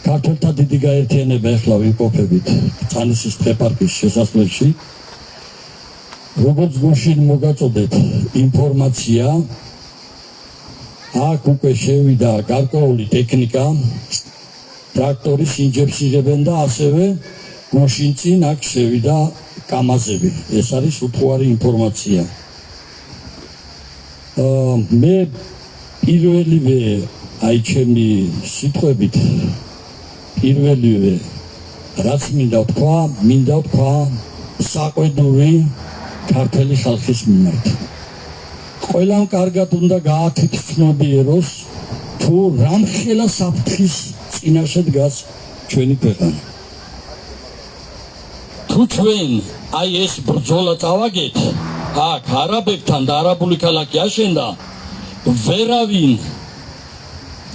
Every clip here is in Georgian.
ქართველთა დიდი გაერთიანება ახლა ვიმყოფებით წანისის დღეპარკის შესასვლელში. როგორც გუშინ მოგაწოდეთ ინფორმაცია, აქ უკვე შევიდა გარკვეული ტექნიკა, ტრაქტორის ინჯებს იღებენ და ასევე გუშინ წინ აქ შევიდა კამაზები. ეს არის უთუარი ინფორმაცია. მე პირველივე აი ჩემი სიტყვებით პირველივე რაც მინდა ვთქვა საყვედური ქართული ხალხის მიმართ. ყველამ კარგად უნდა გაათვითცნობიეროს თუ რამხელა საფრთხის წინაშე დგას ჩვენი ქვეყანა. თუ ჩვენ აი ეს ბრძოლა წავაგეთ აქ არაბებთან და არაბული ქალაქი აშენდა,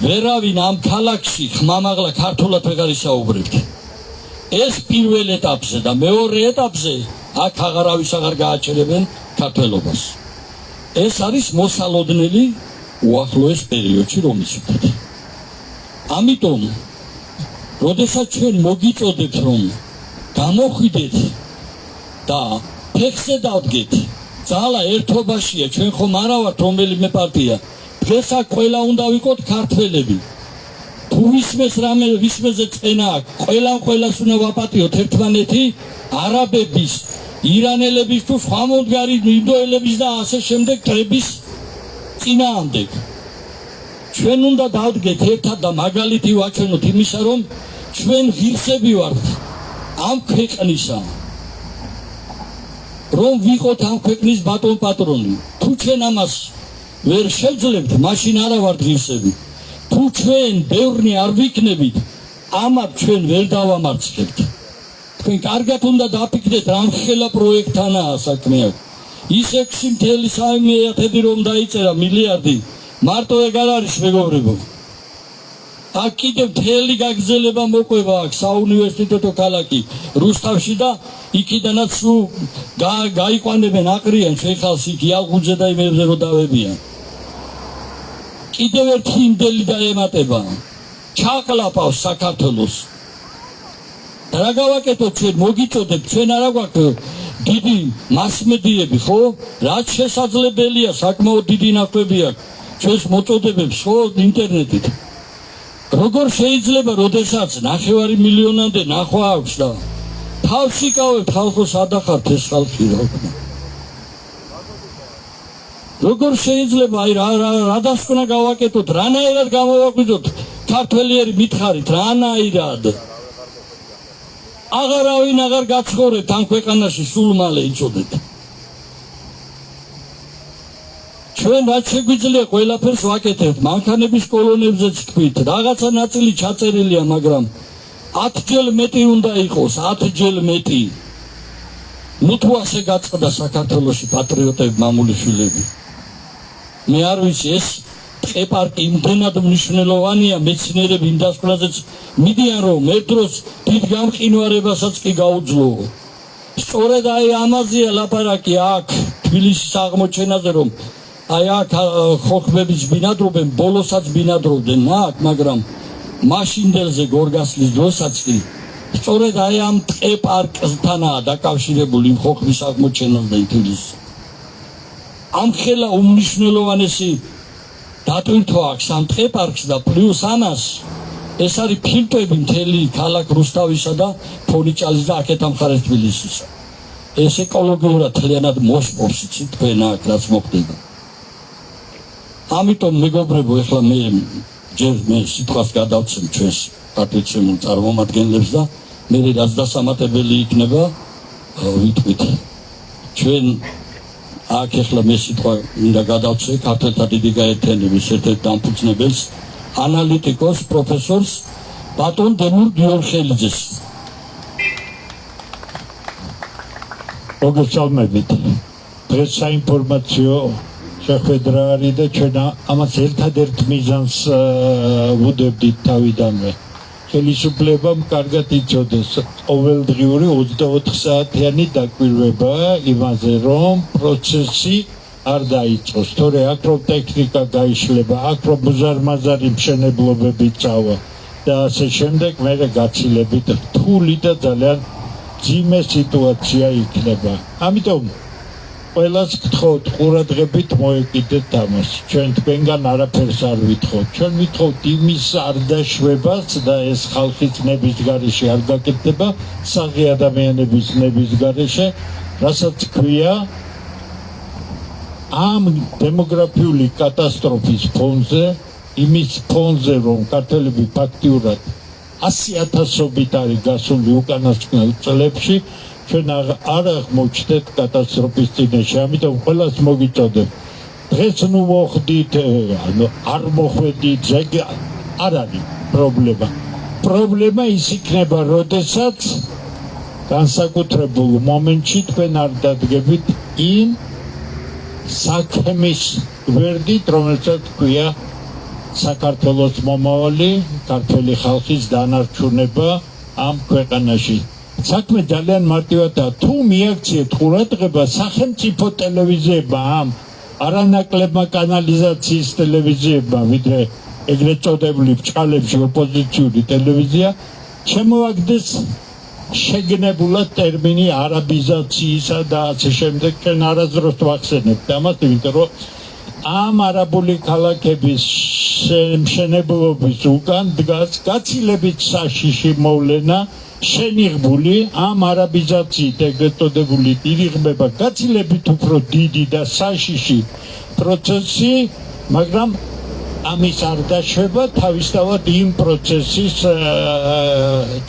ვერავინ ამ ქალაქში ხმამაღლა ქართულად ვეღარ ისაუბრებთ. ეს პირველ ეტაპზე და მეორე ეტაპზე აქ აღარავის აღარ გააჩერებენ ქართველობას. ეს არის მოსალოდნელი უახლოეს პერიოდში რომლის ვთქვით. ამიტომ როდესაც ჩვენ მოგიწოდებთ რომ გამოხვიდეთ და ფეხზე დავდგეთ, ძალა ერთობაშია, ჩვენ ხომ არა ვართ რომელიმე პარტია. დღეს აქ ყველა უნდა ვიყოთ ქართველები. თუ ვისმეზე წენა აქვს, ყველას უნდა ვაპატიოთ ერთმანეთი, არაბების, ირანელების თუ სხვა მომდგარი ინდოელების და ასე შემდეგ კრების წინააღმდეგ. ჩვენ უნდა დავდგეთ ერთად და მაგალითი ვაჩვენოთ იმისა, რომ ჩვენ ღირსები ვართ ამ ქვეყნისა, რომ ვიყოთ ამ ქვეყნის ბატონ პატრონი. თუ ჩვენ ამას ვერ შევძლებთ, მაშინ არა ვართ ღირსები. თუ ჩვენ ბევრნი არ ვიქნებით, ამათ ჩვენ ვერ დავამარცხებთ. თქვენ კარგად უნდა დაფიქრდეთ, რამხელა პროექტთანაა საქმე აქ. ის 6.3 რომ დაიწერა მილიარდი, მარტო ეგ არ არის მეგობრებო. აქ კიდევ მთელი გაგრძელება მოყვება აქ საუნივერსიტეტო ქალაქი რუსთავში და იქიდანაც სულ გაიყვანებენ, აყრიან შეხალს იქ იალღუნზე და იმებზე რომ დავებიან. კიდევ ერთი იმდელი დაემატება, ჩაყლაპავს საქართველოს. რა გავაკეთოთ ჩვენ, მოგიწოდეთ, ჩვენ არა გვაქვს დიდი მასმედიები, ხო? რაც შესაძლებელია, საკმაოდ დიდი ნაკვები აქვს ჩვენს მოწოდებებს, ხო, ინტერნეტით. როგორ შეიძლება, როდესაც 9 მილიონამდე ნახვა აქვს და თავს იკავებთ ხალხო, სადახართ ეს ხალხი რა. როგორ შეიძლება, აი რა დასკვნა გავაკეთოთ, რანაირად გამოვაგვიძოთ ქართველიერი მითხარით, რანაირად. აღარავინ აღარ გაცხოვრებთ ამ ქვეყანაში, სულ მალე იცოდეთ. ჩვენ რაც შეგვიძლია ყველაფერს ვაკეთებთ, მანქანების კოლონებზეც თქვით, რაღაცა ნაწილი ჩაწერილია, მაგრამ 10-ჯერ მეტი უნდა იყოს, 10-ჯერ მეტი. ნუ თუ ასე გაწყდა საქართველოში პატრიოტები, მამულიშვილები. მე არ ვიცი, ეს ტყეპარკი იმდენად მნიშვნელოვანია, მეცნიერები იმ დასკვნაზეც მიდიან, რომ ერთ დროს დიდ გამყინვარებასაც კი გაუძლო. სწორედ აი ამაზეა ლაპარაკი აქ თბილისის აღმოჩენაზე, რომ აი აქ ხოხბების ბინადრობენ, ბოლოსაც ბინადრობდნენ აქ, მაგრამ მაშინდელზე გორგასლის დროსაც კი სწორედ აი ამ ტყეპარკთანაა დაკავშირებული იმ ხოხბის აღმოჩენას და თბილისს. ამხელა უმნიშვნელოვანესი დატვირთვა აქვს ამ ტყეპარკს და პლუს ამას ეს არის ფილტვები მთელი ქალაქ რუსთავისა და ფონიჭალის და აქეთ ამხარეს თბილისის. ეს ეკოლოგიურად მთლიანად მოსპობს თქვენ აქ რაც მოხდება. ამიტომ მეგობრებო, ეხლა მე სიტყვას გადავცემ ჩვენს პატრიოტულ წარმომადგენლებს და მე რაც დასამატებელი იქნება ვიტყვით. ჩვენ აქ ეხლა მე სიტყვა მინდა გადავცე ქართველთა დიდი გაერთიანების ერთ-ერთ დამფუძნებელს, ანალიტიკოს, პროფესორს ბატონ დემურ გიორხელიძეს. მოგესალმებით. დღეს საინფორმაციო შეხვედრა არის და ჩვენ ამას ერთადერთ მიზანს ვუდებდით თავიდანვე. ხელისუფლებამ კარგად იცოდეს ყოველდღიური 24 საათიანი დაკვირვება იმაზე, რომ პროცესი არ დაიწყოს, თორე აქ რომ ტექნიკა გაიშლება, აქ რომ ბუზარმაზარი მშენებლობები წავა და ასე შემდეგ, მერე გაცილებით რთული და ძალიან ძიმე სიტუაცია იქნება. ამიტომ ყველას გთხოვთ, ყურადღებით მოეკიდეთ ამას. ჩვენ თქვენგან არაფერს არ ვითხოვთ. ჩვენ ვითხოვთ იმის არ დაშვებას და ეს ხალხის ნების გარეშე არ გაკეთდება, საღი ადამიანების ნების გარეშე, რასაც ქვია ამ დემოგრაფიული კატასტროფის ფონზე, იმის ფონზე, რომ ქართველები ფაქტიურად 100,000-ობით არის გასული უკანასკნელ წლებში, ჩვენ არ აღმოჩნდეთ კატასტროფის წინაშე, ამიტომ ყველას მოგიწოდებ. დღეს ნუ მოხდით, არ მოხვედით, არ არის პრობლემა. პრობლემა ის იქნება, როდესაც განსაკუთრებულ მომენტში თქვენ არ დადგებით იმ საქმის გვერდით, რომელსაც ქვია საქართველოს მომავალი, ქართველი ხალხის დანარჩუნება ამ ქვეყანაში. საქმე ძალიან მარტივადაა. თუ მიაქციეთ ყურადღება სახელმწიფო ტელევიზიებმა, ამ არანაკლებმა კანალიზაციის ტელევიზიებმა, ვიდრე ეგრეთ წოდებული ბჭყალებში ოპოზიციური ტელევიზია, შემოაგდეს შეგნებულად ტერმინი არაბიზაციისა და ასე შემდეგ. ჩვენ არასდროს ვახსენებთ ამას, იმიტომ რომ ამ არაბული ქალაქების მშენებლობის უკან დგას გაცილებით საშიში მოვლენა, შენიღბული ამ არაბიზაციით ეგრეთ წოდებული ირიღბება გაცილებით უფრო დიდი და საშიში პროცესი, მაგრამ ამის არ დაშვება თავისთავად იმ პროცესის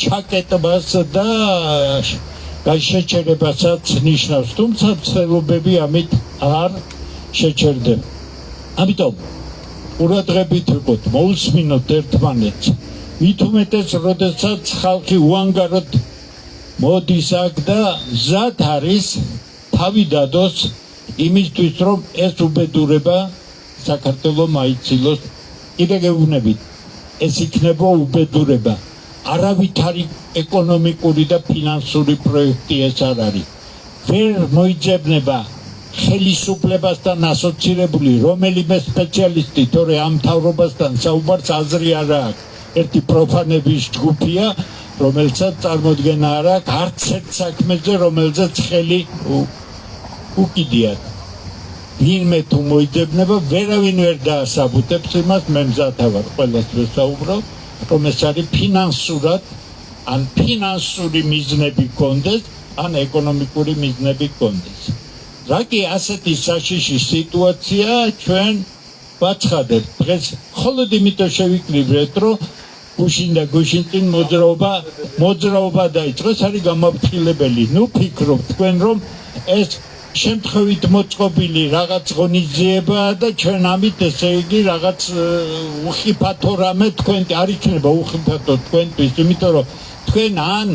ჩაკეტებას და შეჩერებასაც ნიშნავს, თუმცა ცდილობები ამით არ შეჩერდება. ამიტომ ყურადღებით ვიყოთ, მოусმინოთ ერთმანეთს. მით უმეტეს, როდესაც ხალხი უანგაროდ მოდის აქ და მზად არის თავი დადოს იმისთვის, რომ ეს უბედურება საქართველოს მაიცილოს. კიდე გეუბნებით, ეს იქნება უბედურება. არავითარი ეკონომიკური და ფინანსური პროექტი ეს არ არის. ვერ მოიძებნება ხელისუფლებასთან ასოცირებული რომელიმე სპეციალისტი, თორე ამ მთავრობასთან საუბარს აზრი არ აქვს. ერთი პროფანების ჯგუფია, რომელსაც წარმოდგენა არ აქვს არც ერთ საქმეზე, რომელზეც ხელი უკიდიათ. ვინმე თუ მოიძებნება, ვერავინ ვერ დაასაბუთებს იმას, მე მზად ვარ ყველას ვესაუბრო, რომ ეს არის ფინანსურად, ან ფინანსური მიზნები გქონდეს, ან ეკონომიკური მიზნები გქონდეს. რა კი ასეთი საშიში სიტუაცია ჩვენ ვაცხადებთ. დღეს მხოლოდ იმიტომ შევიკრიბეთ, რომ გუშინ და გუშინ წინ მოძრაობა დაიწყო, ეს არის გამაფრთხილებელი. ნუ ფიქრობთ თქვენ, რომ ეს შემთხვევით მოწყობილი რაღაც ღონისძიებაა და ჩვენ ამით ესე იგი რაღაც უხიფათო რამე თქვენ არ იქნება უხიფათო თქვენთვის, იმიტომ რომ თქვენ ან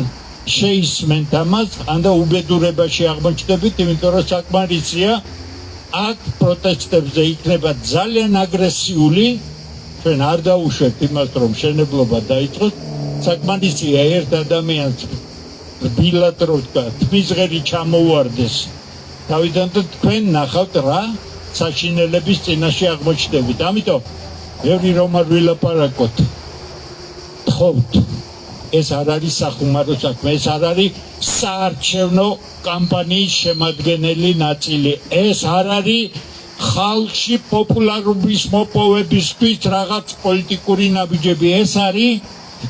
შეისმენთ ამას, ან და უბედურებაში აღმოჩნდებით, იმიტომ რომ საკმარისია აქ პროტესტებზე იქნება ძალიან აგრესიული. ჩვენ არ დაუშვებთ იმას, რომ მშენებლობა დაიწყოს, საკმარისია ერთ ადამიანს რბილად რო თქვა, თმისღერი ჩამოუვარდეს. თავიდან თქვენ ნახავთ რა საშინელების წინაშე აღმოჩნდებით. ამიტომ ბევრი რომ არ ვილაპარაკოთ. თხოვთ, ეს არ არის სახუმარო საქმე, ეს არ არის საარჩევნო კამპანიის შემადგენელი ნაწილი. ეს არ არის ხალხში პოპულარობის მოპოვებისთვის რაღაც პოლიტიკური ნაბიჯები. ეს არის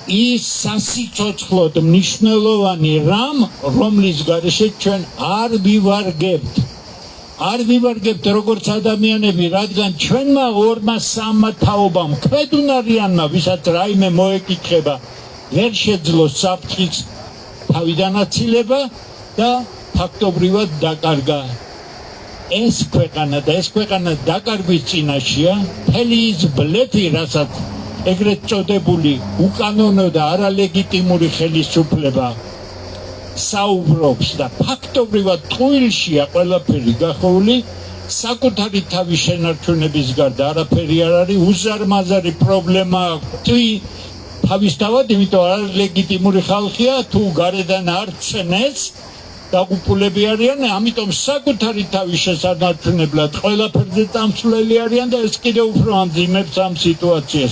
ის სასიცოცხლოდ მნიშვნელოვანი რამ, რომლის გარეშე ჩვენ არ ვივარგებთ. არ ვივარგებთ როგორც ადამიანები, რადგან ჩვენმა ორმა სამმა თაობამ, ქვედუნარიანმა, ვისაც რაიმე მოეკითხება, ვერ შეძლოს საფრთხის თავიდანაცილება და ფაქტობრივად დაკარგა ეს ქვეყანა და ეს ქვეყანა დაკარგვის წინაშეა. მთელი ის ბლეფი, რასაც ეგრეთ წოდებული უკანონო და არალეგიტიმური ხელისუფლება საუბრობს და ფაქტობრივად ტყუილშია ყველაფერი გახეული, საკუთარი თავის შენარჩუნების გარდა არაფერი არ არის. უზარმაზარი პრობლემა თავისთავად, იმიტომ არალეგიტიმური ხალხია, თუ გარედან არ ცნეს დაღუპულები არიან, ამიტომ საკუთარი თავის შესანარჩუნებლად ყველაფერზე წამსვლელი არიან და ეს კიდევ უფრო ამძიმებს ამ სიტუაციას.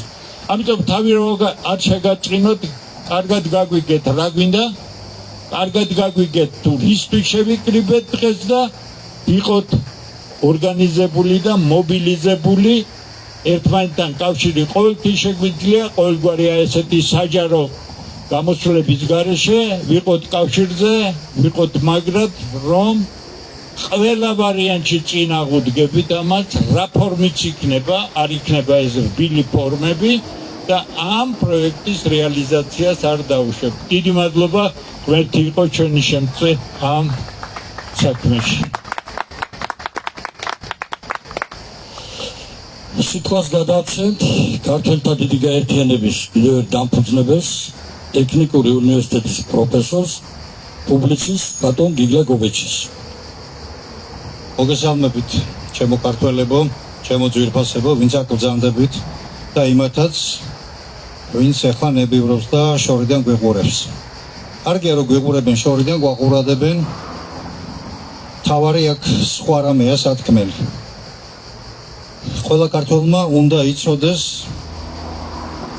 ამიტომ თავი რომ არ შეგაწყინოთ, კარგად გაგვიგეთ რა გვინდა, კარგად გაგვიგეთ თუ რისთვის შევიკრიბეთ დღეს და ვიყოთ ორგანიზებული და მობილიზებული, ერთმანეთთან კავშირი ყოველთვის შეგვიძლია, ყოველგვარი ესეთი საჯარო გამოსვლების გარეშე ვიყოთ კავშირზე, ვიყოთ მაგრად, რომ ყველა ვარიანტში წინ აღუდგებით ამას, რა ფორმით იქნება, არ იქნება ეს რბილი ფორმები და ამ პროექტის რეალიზაციას არ დაუშვებთ. დიდი მადლობა, ღმერთი იყო ჩვენი შემწე ამ საქმეში. სიტყვას გადავცემთ ქართველთა დიდი გაერთიანების კიდევ ერთ დამფუძნებელს, ტექნიკური უნივერსიტეტის პროფესორს, პუბლიცისტს ბატონ გიგლა გობეჩის. მოგესალმებით, ჩემო ქართველებო, ჩემო ძვირფასებო, ვინც აქ ბრძანდებით და იმათაც, ვინც ახლა ნებივრობს და შორიდან გვეყურებს. კარგია რომ გვეყურებენ შორიდან, გვაყურადებენ. თავარი აქ სხვა რამეა სათქმელი. ყველა ქართველმა უნდა იცოდეს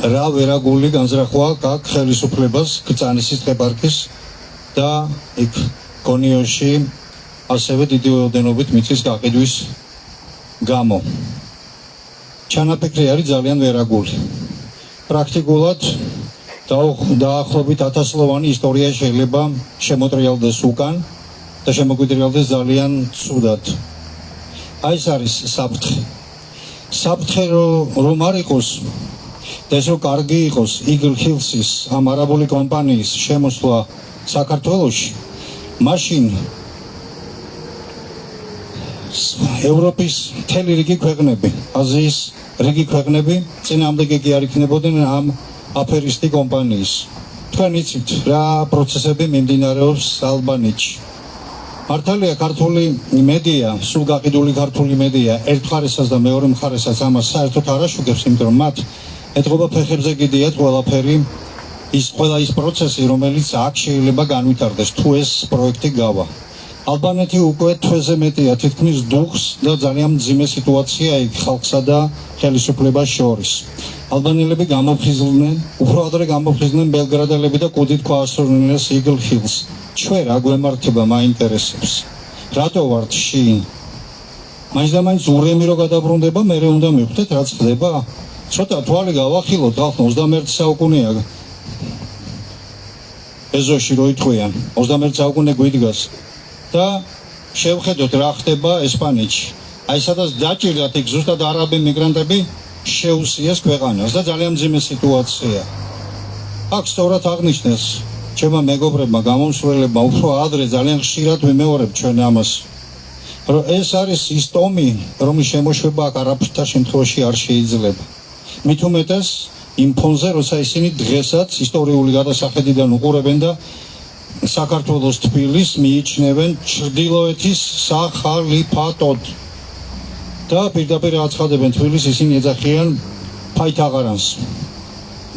რა ვერაგული განზრახვა აქვს ხელისუფლებას გწანისის ტყეპარკის და იქ გონიოში ასევე დიდი რაოდენობით მიწის გაყიდვის გამო. ჩანაფიქრი არის ძალიან ვერაგული. პრაქტიკულად დაახლოებით 1000-ლოვანი ისტორია შეიძლება შემოტრიალდეს უკან და შემოგვიტრიალდეს ძალიან ცუდად. აი ეს არის საფრთხე. საფრთხე რომ არ იყოს და ეს რომ კარგი იყოს Eagle Hills-ის ამ არაბული კომპანიის შემოსვლა საქართველოში, მაშინ ევროპის მთელი რიგი ქვეყნები, აზიის რიგი ქვეყნები წინააღმდეგი არ იქნებოდნენ ამ აფერისტი კომპანიის. თქვენ იცით რა პროცესები მიმდინარეობს ალბანეთში. მართალია ქართული მედია, სულ გაყიდული ქართული მედია ერთ მხარესაც და მეორე მხარესაც ამას საერთოდ არ აშუქებს, იმიტომ რომ მათ ეთყობა ფეხებზე გიდიათ ყველაფერი, ყველა ის პროცესი, რომელიც აქ შეიძლება განვითარდეს, თუ ეს პროექტი გავა. ალბანეთი უკვე თვეზე მეტია თითქმის დუხს და ძალიან მძიმე სიტუაცია იქ ხალხსა და ხელისუფლებას შორის. ალბანელები გამოფხიზლდნენ, უფრო ადრე გამოფხიზლდნენ ბელგრადელები და კუდით ქვაასრონილეს Eagle Hills. ჩვენ რა გვემართება მაინტერესებს. რატო ვართ შინ? მაინც და მაინც ურემი რო გადაბრუნდება, მე უნდა მივხვდეთ რაც ხდება. ცოტა თვალი გავახილოთ, ხალხო 21 საუკუნეა. ეზოში რო იტყვიან, 21 საუკუნე გვიდგას. და შევხედოთ რა ხდება ესპანეთში. აი სადაც დაჭირდათ იქ ზუსტად არაბი მიგრანტები შეუსიეს ქვეყანას და ძალიან მძიმე სიტუაცია. აქ სწორად აღნიშნეს ჩემმა მეგობრებმა, გამომსვლელებმა, უფრო ადრე ძალიან ხშირად ვიმეორებ ჩვენ ამას, რომ ეს არის ის ტომი, რომლის შემოშვება აქ არაფერთა შემთხვევაში არ შეიძლება. მით უმეტეს იმ ფონზე, როცა ისინი დღესაც ისტორიული გადასახედიდან უყურებენ და საქართველოს თბილისს მიიჩნევენ ჩრდილოეთის სახალიფატოდ და პირდაპირ აცხადებენ თბილისს, ისინი ეძახიან ფაითაღარანს.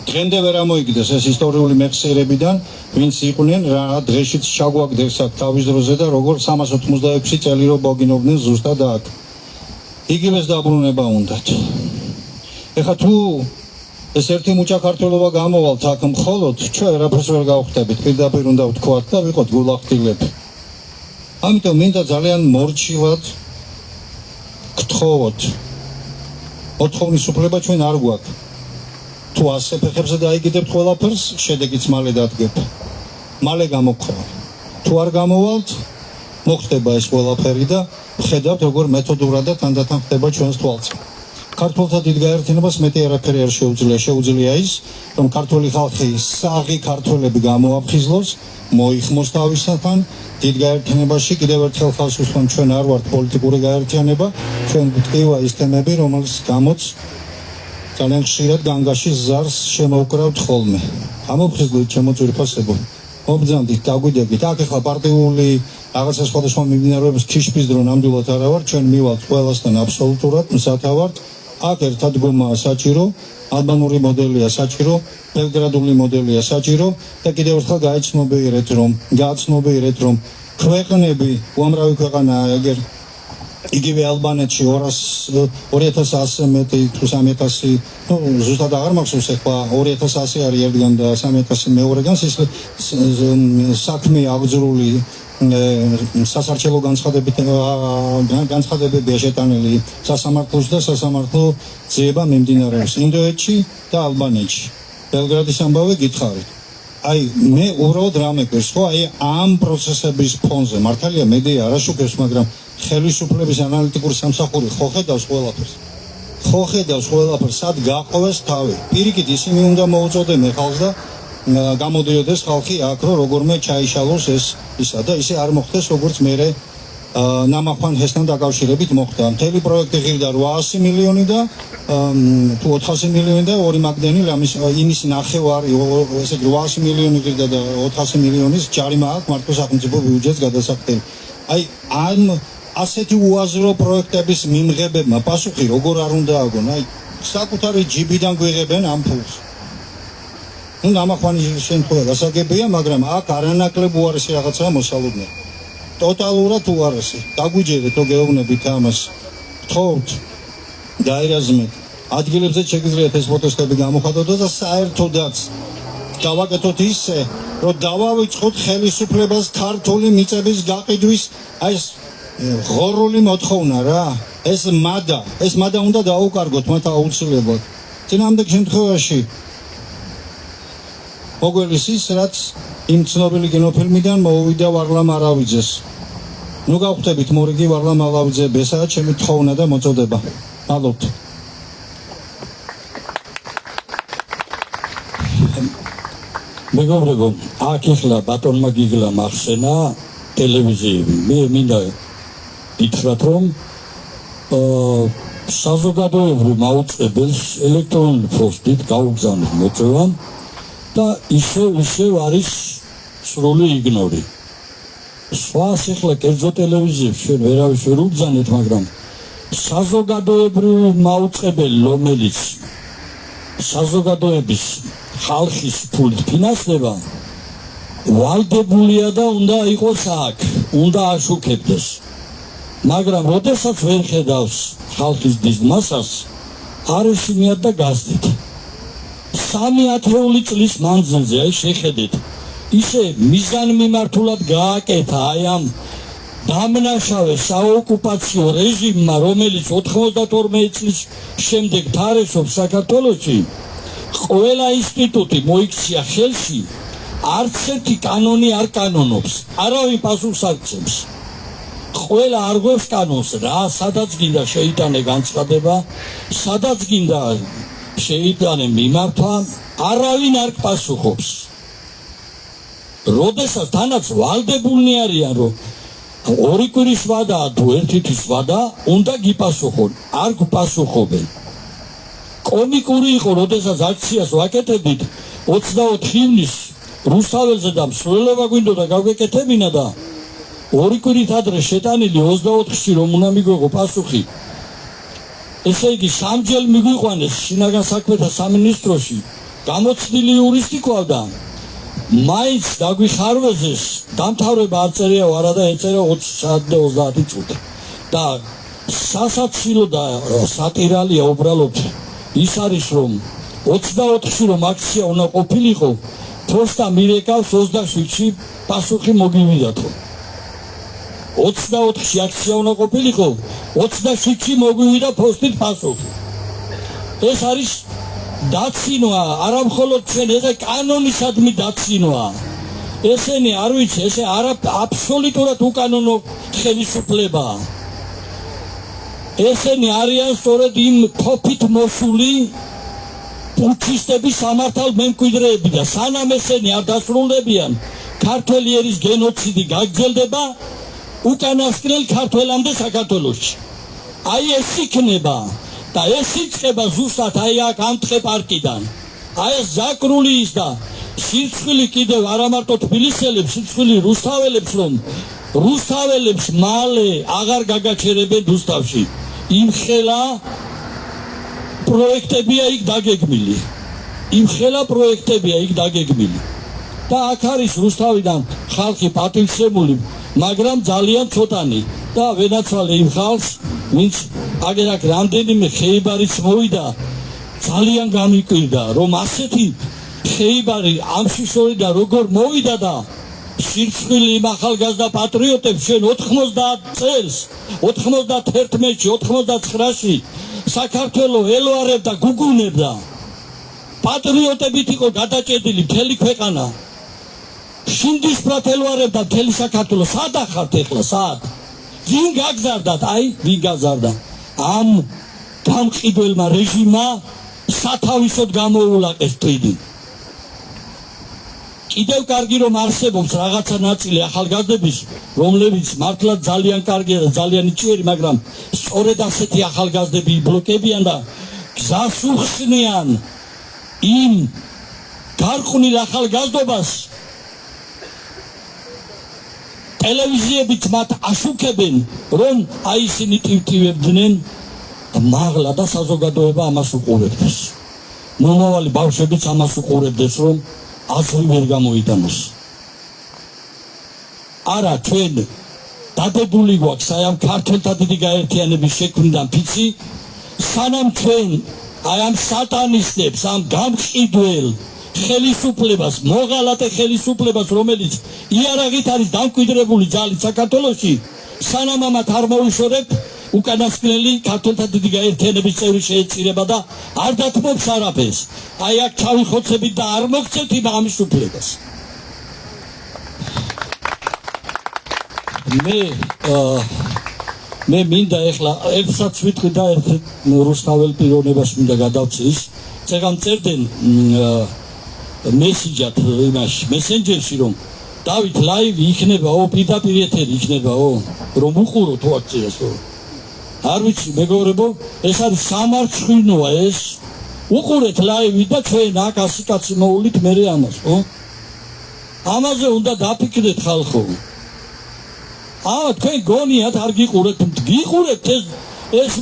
დღემდე ვერ ამოიგდეს ეს ისტორიული მეხსიერებიდან, ვინც იყვნენ რა დღეშიც ჩაგვაგდეს აქ თავის დროზე და როგორ 386 წელი რო ბოგინობდნენ ზუსტად აქ. იგივეს დაბრუნება უნდათ. ეხლა თუ ეს ერთი მუჭა ქართველობა გამოვალთ აქ მხოლოდ, ჩვენ ვერაფერს ვერ გავხდებით, პირდაპირ უნდა ვთქვათ და ვიყოთ გულახდილები. ამიტომ მინდა ძალიან მორჩილად გთხოვოთ. ოთხოვნის უფლება ჩვენ არ გვაქვს. თუ ასე ფეხებზე დაიგიდებთ ყველაფერს, შედეგიც მალე დადგება. მალე გამოგხვა. თუ არ გამოვალთ, მოხდება ეს ყველაფერი და ხედავთ როგორ მეთოდურად და თანდათან ხდება ჩვენს თვალს. ქართველთა დიდ გაერთიანებას მეტი არაფერი არ შეუძლია. შეუძლია ის, რომ ქართული ხალხი, საღი ქართველები გამოაფხიზლოს, მოიხმოს თავისთან. დიდ გაერთიანებაში კიდევ ერთხელ ხალხს უსვამ, ჩვენ არ ვართ პოლიტიკური გაერთიანება, ჩვენ გვტკივა ის თემები, რომელიც გამოც ძალიან ხშირად განგაში ზარს შემოუკრავთ ხოლმე. ამოფხიზლით ჩემო ძვირფასებო, მობრძანდით, დაგვიდეგით. აქ ახლა პარტიული რაღაცა სხვადასხვა მიმდინარეობების ქიშბის დრო ნამდვილად არა ვარ, ჩვენ მივალთ ყველასთან აბსოლუტურად, მზათა ვართ. აქ ერთადგომაა საჭირო, ალბანური მოდელია საჭირო, ბელგრადული მოდელია საჭირო და კიდევ ერთხელ გააცნობიერეთ, რომ ქვეყნები უამრავი ქვეყანაა ეგერ იგივე ალბანეთში 2100 მეტი თუ 3000 ну ზუსტად აღარ მახსოვს ახლა 2100 არის ერთგან და 3000 მეორეგან საქმე აღძრული სასარჩელო განცხადებებია შეტანილი სასამართლოში და სასამართლო ძიება მიმდინარეობს ინდოეთში და ალბანეთში ბელგრადის ამბავი გითხარით აი მე უბრალოდ რა მეკვირს ხო აი ამ პროცესების ფონზე მართალია მედია არ აშუქებს მაგრამ ხელისუფლების ანალიტიკური სამსახური ხო ხედავს ყველაფერს სად გაყვეს თავი პირიქით ისინი უნდა მოუწოდენ ხალხს და გამოდიოდეს ხალხი აქ რომ როგორმე ჩაიშალოს ეს ისა და ისე არ მოხდეს როგორც მე ნამახვან ჰესთან დაკავშირებით მოხდა მთელი პროექტი ღირდა 800 მილიონი და თუ 400 მილიონი და ორი მაგდენი იმის ნახევარი ესე 800 მილიონი ღირდა და 400 მილიონის ჯარიმა აქვს მარტო სახელმწიფო ბიუჯეტს გადასახდელი აი ამ ასეთი უაზრო პროექტების მიმღებებმა პასუხი როგორ არ უნდა აგონ აი საკუთარი ჯიბიდან გვიღებენ ამ ფულს ну ნამახვანი შემთხვევა გასაგებია მაგრამ აქ არანაკლებ უარესი რაღაცაა მოსალოდნელი ტოტალურად უარესი დაგვიჯერეთ თუ გეუბნებით ამას გთხოვთ გაერაზმეთ ადგილებზე შეგიძლიათ ეს პროტესტები გამოხატოთ და საერთოდაც დავაკეთოთ ისე რომ დავავიწყოთ ხელისუფლებას ქართული მიწების გაყიდვის აი ეს ღორული მოთხოვნა რა ეს მადა უნდა დაუკარგოთ მათ აუცილებლად წინამდებ შემთხვევაში მოგველის რაც იმ ცნობილი კინოფილმიდან მოუვიდა ვარლამ არავიძეს ნუ გავხდებით მორიგი ვარლამ არავიძე ესაა ჩემი თხოვნა და მოწოდება მადლობთ მეგობრებო აქ ახლა ბატონმა გიგლამ ახსენა ტელევიზიები მე მინდა გითხრათ რომ საზოგადოებრივ მაუწყებელს ელექტრონული პოსტით გაუგზავნეთ მოწვევა და ისევ არის სრული იგნორი. სხვა ახლა კერძო ტელევიზიებს ჩვენ ვერავის ვერ უგზავნეთ, მაგრამ საზოგადოებრივ მაუწყებელი, რომელიც საზოგადოების ხალხის ფულით ფინანსდება, ვალდებულია და უნდა იყოს აქ, უნდა აშუქებდეს. მაგრამ როდესაც ვერ ხედავს ხალხის დიდ მასას, არ ეშინიათ და გასდით. 3 ათეული წლის მანძილზე აი შეხედეთ ისე მიზანმიმართულად გააკეთა აი ამ დამნაშავე საოკუპაციო რეჟიმმა რომელიც 92 წლის შემდეგ თარიღობს საქართველოში ყველა ინსტიტუტი მოიქცია ხელში არც ერთი კანონი არ კანონობს არავინ პასუხს არ გცემს ყველა არგვევს კანონს რა სადაც გინდა შეიტანე განცხადება სადაც გინდა შეიტანე მიმართვა არავინ არ პასუხობს როდესაც თანაც ვალდებულნი არიან რომ ორი კვირის ვადაა თუ ერთი თვის ვადა უნდა გიპასუხონ არ გპასუხობენ კომიკური იყო როდესაც აქციას ვაკეთებით 24 ივნისს რუსთაველზე და მსვლელობა გვინდოდა გავგეკეთებინა და ორი კვირით ადრე შეტანილი 24-ში რომ უნდა მიგვეღო პასუხი ესე იგი სამჯერ მიგვიყვანეს შინაგან საქმეთა სამინისტროში გამოცდილი იურისტი ყავდა მაინც დაგვიხარვეზეს დამთავრება არ წერია არა და ეწერა 20 საათი და 30 წუთი და სასაცილო და სატირალია უბრალოდ ის არის რომ 24-ში რომ აქცია უნდა ყოფილიყო ფოსტა მირეკავს 27-ში პასუხი მოგვივიდათო 24-ში აქცია უნდა ყოფილიყო 27-ში მოგვივიდა პოსტით პასუხი ეს არის დაცინვა არა მხოლოდ ჩვენ ეს კანონისადმი დაცინვა ესენი არ ვიცი ესე არა აბსოლუტურად უკანონო ხელისუფლება ესენი არიან სწორედ იმ თოფით მოსული პუჩისტების სამართალ მემკვიდრეები და სანამ ესენი არ დასრულდებიან ქართველი ერის გენოციდი გაგრძელდება უკანასკნელ ქართველამდე საქართველოში აი ეს იქნება და ეს იწყება ზუსტად აი აქ ამ ტყე პარკიდან აი ეს ზაკრული ის და სიცხილი კიდევ არა მარტო თბილისელებს სიცხილი რუსთაველებს რომ რუსთაველებს მალე აღარ გაგაჩერებენ რუსთავში იმხელა პროექტებია იქ დაგეგმილი და აქ არის რუსთავიდან ხალხი პატივცემული მაგრამ ძალიან ცოტანი და ვენაცვალე იმ ხალხს, ვინც აგერაკ რამდენიმე ხეიბარიც მოვიდა, ძალიან გამიკვირდა, რომ ასეთი ხეიბარი ამ შიშორიდან როგორ მოვიდა და სირცხვილი იმ ახალგაზრდა პატრიოტებს შენ 90 წელს 91-ში 99-ში საქართველოს ელოარებდა, გუგუნებდა. პატრიოტებით იყო გადაჭედილი მთელი ქვეყანა. შინდისფრად ელოარებდა მთელი საქართველოს. სად ახართ ეხლა, სად? ვინ გაგზარდათ? ვინ გაგზარდა? ამ გამყიდველმა რეჟიმმა სათავისოდ გამოულაკეს თვიდი. კიდევ კარგი რომ არსებობს რაღაცა ნაწილი ახალგაზრდების, რომლებიც მართლაც ძალიან კარგია და ძალიან იჭიერი, მაგრამ სწორედ ასეთი ახალგაზრდები იბლოკებიან და გზას უხსნიან იმ გარყვნილ ახალგაზრდობას, ტელევიზიებით მათ აშუქებენ, რომ ისინი ტივტივებდნენ, მაღლა და საზოგადოება ამას უყურებდეს. მომავალი ბავშვებიც ამას უყურებდეს, რომ აზრი ვერ გამოიტანოს. არა, ჩვენ დადებული გვაქვს ამ ქართველთა დიდი გაერთიანების შექმნიდან ფიცი, სანამ ჩვენ ამ სატანისტებს, ამ გამყიდველ ხელისუფლებას, მოღალატე ხელისუფლებას, რომელიც იარაღით არის დამკვიდრებული ძალით საქართველოში, სანამ ამათ არ მოვიშორებთ, უკანასკნელი ქართველთა დიდი გაერთიანების წევრი შეეწირება და არ დათმობს არაფერს. აქ ჩავიხოცებით და არ მოგცეთ იმ ამისუფლებას. მე მინდა ეხლა ერთსაც ვიტყვი და ერთ რუსთაველ პიროვნებას მინდა გადავცეს. წეგან წერდნენ მესიჯად იმაში, მესენჯერში, რომ დავით ლაივი იქნებაო, პირდაპირ ეთერი იქნებაო, რომ უყუროთ აქციასო. არ ვიცი მეგობრებო, ეს არის სამარცხვინოა ეს. უყურეთ ლაივი და ჩვენ აქ 100 კაცი მოულით მერე ამას, ხო? ამაზე უნდა დაფიქრდეთ ხალხო. თქვენ გონიათ არ გიყურეთ, გიყურეთ ეს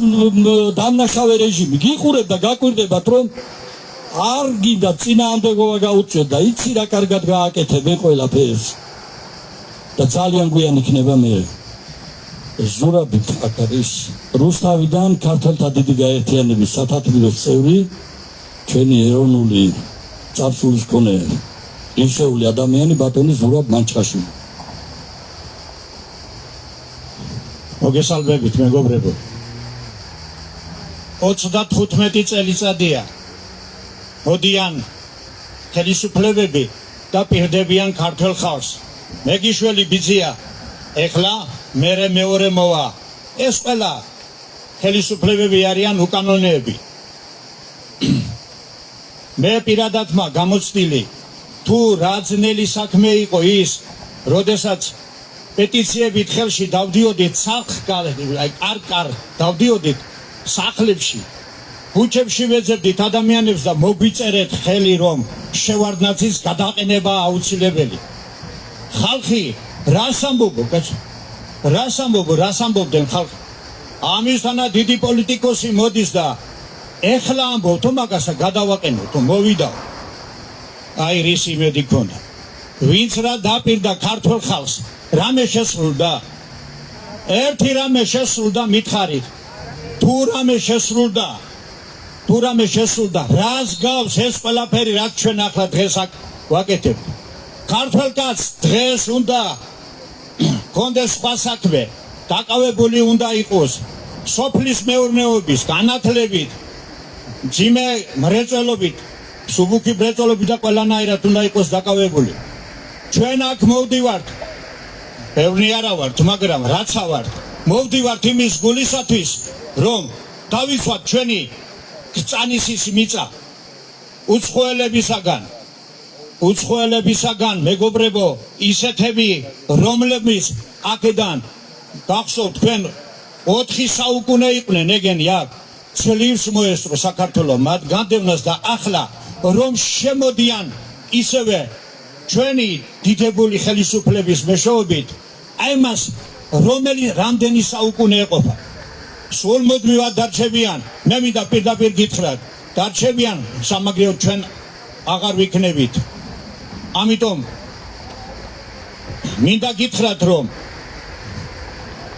დამნაშავე რეჟიმი, გიყურეთ და გაკვირდებათ, რომ არ გინდა წინააღმდეგობა გაუწიოთ და იცი რა კარგად გააკეთებენ ყველაფერს და ძალიან გვიან იქნება მე. ზურაბით აქ არის რუსთავიდან ქართველთა დიდი გაერთიანების სათათბიროს წევრი, ჩვენი ეროვნული წარსულის მქონე ისეული ადამიანი ბატონი ზურაბ მანჩხაშვილი. მოგესალმებით მეგობრებო. 35 წელიწადია მოდიან ხელისუფლებები და პირდებიან ქართველ ხალხს. მეგიშველი ბიძია, ეხლა მერე მეორე მოვა. ეს ყველა ხელისუფლებები არიან უკანონოები. მე პირადად გამოცდილი, თუ რა ძნელი საქმე იყო ის, როდესაც პეტიციებით ხელში დავდიოდით კარ დავდიოდით სახლებში, ქუჩებში ვეძებდით ადამიანებს და მოგვიწერეთ ხელი, რომ შევარდნაძის გადაყენება აუცილებელი. ხალხი რას ამბობდნენ ხალხი? ამისთანა დიდი პოლიტიკოსი მოდის და ეხლა ამბობ, მაგასა გადავაყენო, თუ მოვიდა. რის იმედი ქონდა. ვინც რა დაპირდა ქართულ ხალხს, რამე შესრულდა? ერთი რამე შესრულდა, მითხარით. თუ რამე შესრულდა, რას გავს ეს ყველაფერი, რაც ჩვენ ახლა დღეს აქ ვაკეთებთ? ქართველ კაცს დღეს უნდა კონდეს სხვა საქმე, დაკავებული უნდა იყოს სოფლის მეურნეობის განათლებით, მძიმე მრეწველობით, მსუბუქი მრეწველობით და ყველანაირად უნდა იყოს დაკავებული. ჩვენ აქ მოვდივართ, ბევრი არა ვართ, მაგრამ რაცა ვართ, მოვდივართ იმის გულისათვის, რომ დავიცვათ ჩვენი გწანისის მიწა უცხოელებისაგან, მეგობრებო, ისეთები, რომლებიც აქედან გახსოვთ თქვენ 4 საუკუნე იყვნენ ეგენი აქ, ძლივს მოესწრო საქართველოს მათ განდევნას და ახლა რომ შემოდიან ისევე ჩვენი დიდებული ხელისუფლების მეშვეობით, მას რამდენი საუკუნე ეყოფა. სულ მუდმივად დარჩებიან, მე მინდა პირდაპირ გითხრათ, დარჩებიან, სამაგრეო ჩვენ აღარ ვიქნებით. ამიტომ მინდა გითხრათ, რომ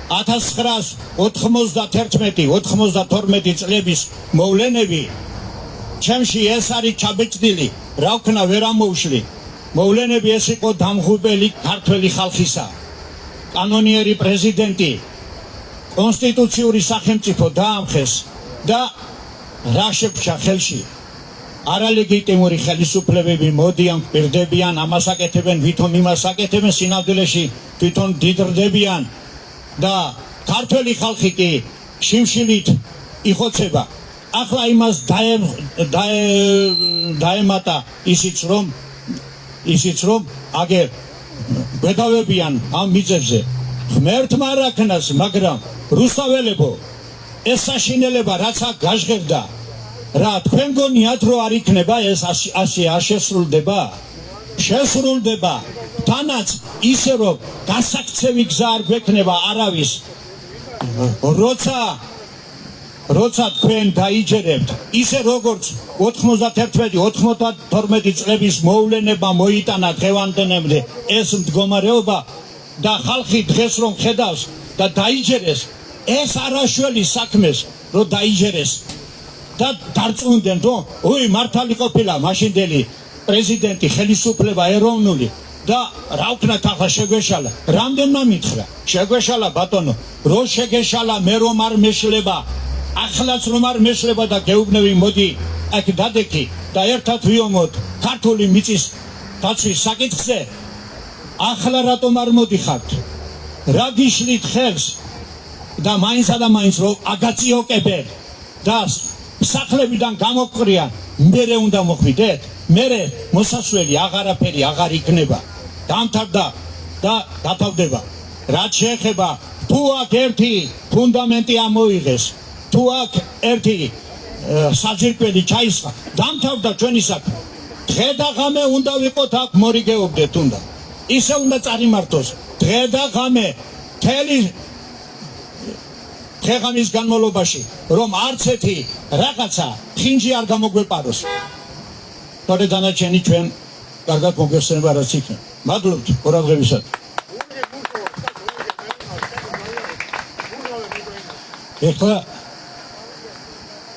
1991-92 წლების მოვლენები ჩემში ეს არის ჩაბეჭდილი, რა ვქნა ვერ ამოუშლი. მოვლენები ეს იყო დამღუპელი ქართველი ხალხისა. კანონიერი პრეზიდენტი კონსტიტუციური სახელმწიფო დაამხეს და რა შეგვჭა ხელში? არალეგიტიმური ხელისუფლებები მოდიან, პირდებიან, ამას აკეთებენ, ვითომ იმას აკეთებენ, სინამდვილეში თვითონ დიდრდებიან და ქართველი ხალხი კი შიმშილით იხოცება. ახლა იმას დაემატა ისიც რომ აგერ გვედავებიან ამ მიწებზე. ღმერთმა არ აქნას, მაგრამ რუსთაველებო, ეს საშინელება რაც აქ გაჟღერდა, რა თქვენ გონიათ რომ არ იქნება ეს ასე არ შესრულდება? შესრულდება. თანაც ისე რომ გასაქცევი გზა არ გვექნება არავის. როცა თქვენ დაიჯერებთ, ისე როგორც 91-92 წლების მოვლენება მოიტანა დღევანდელამდე ეს მდგომარეობა და ხალხი დღეს რომ ხედავს და დაიჯერეს, ეს არაშველი საქმეს რომ დაიჯერეს და დარწმუნდნენ რომ მართალი ყოფილა მაშინდელი პრეზიდენტი, ხელისუფლება ეროვნული და რა ვქნათ ახლა შეგვეშალა. რამდენმა მითხრა შეგვეშალა ბატონო, რო შეგეშალა მე რომ არ მეშლება, ახლაც რომ არ მეშლება და გეუბნები მოდი აქ დადექი და ერთად ვიომოთ ქართული მიწის დაცვის საკითხზე. ახლა რატომ არ მოდიხართ? რა გიშლით ხელს და მაინცსა და მაინც რომ აგაციოკებენ და სახლებიდან გამოგყრიან, მერე უნდა მოხვიდეთ, მერე მოსასვლელი აღარაფერი აღარ იქნება. დამთავრდა და დათავდება. რაც შეეხება თუ აქ ერთი ფუნდამენტი ამოიღეს, თუ აქ ერთი საძირკველი ჩაისხა, დამთავრდა ჩვენი საქმე. დღე და ღამე უნდა ვიყოთ აქ მორიგეობდეთ უნდა. ისე უნდა წარიმართოს. დღე და ღამე მთელი დღე-ღამის განმავლობაში, რომ არც ერთი რაღაცა ხინჯი არ გამოგვეპაროს. თორე დანარჩენი ჩვენ კარგად მოგეხსენება რაც იქნება. მადლობთ ყურადღებისათვის. ეხლა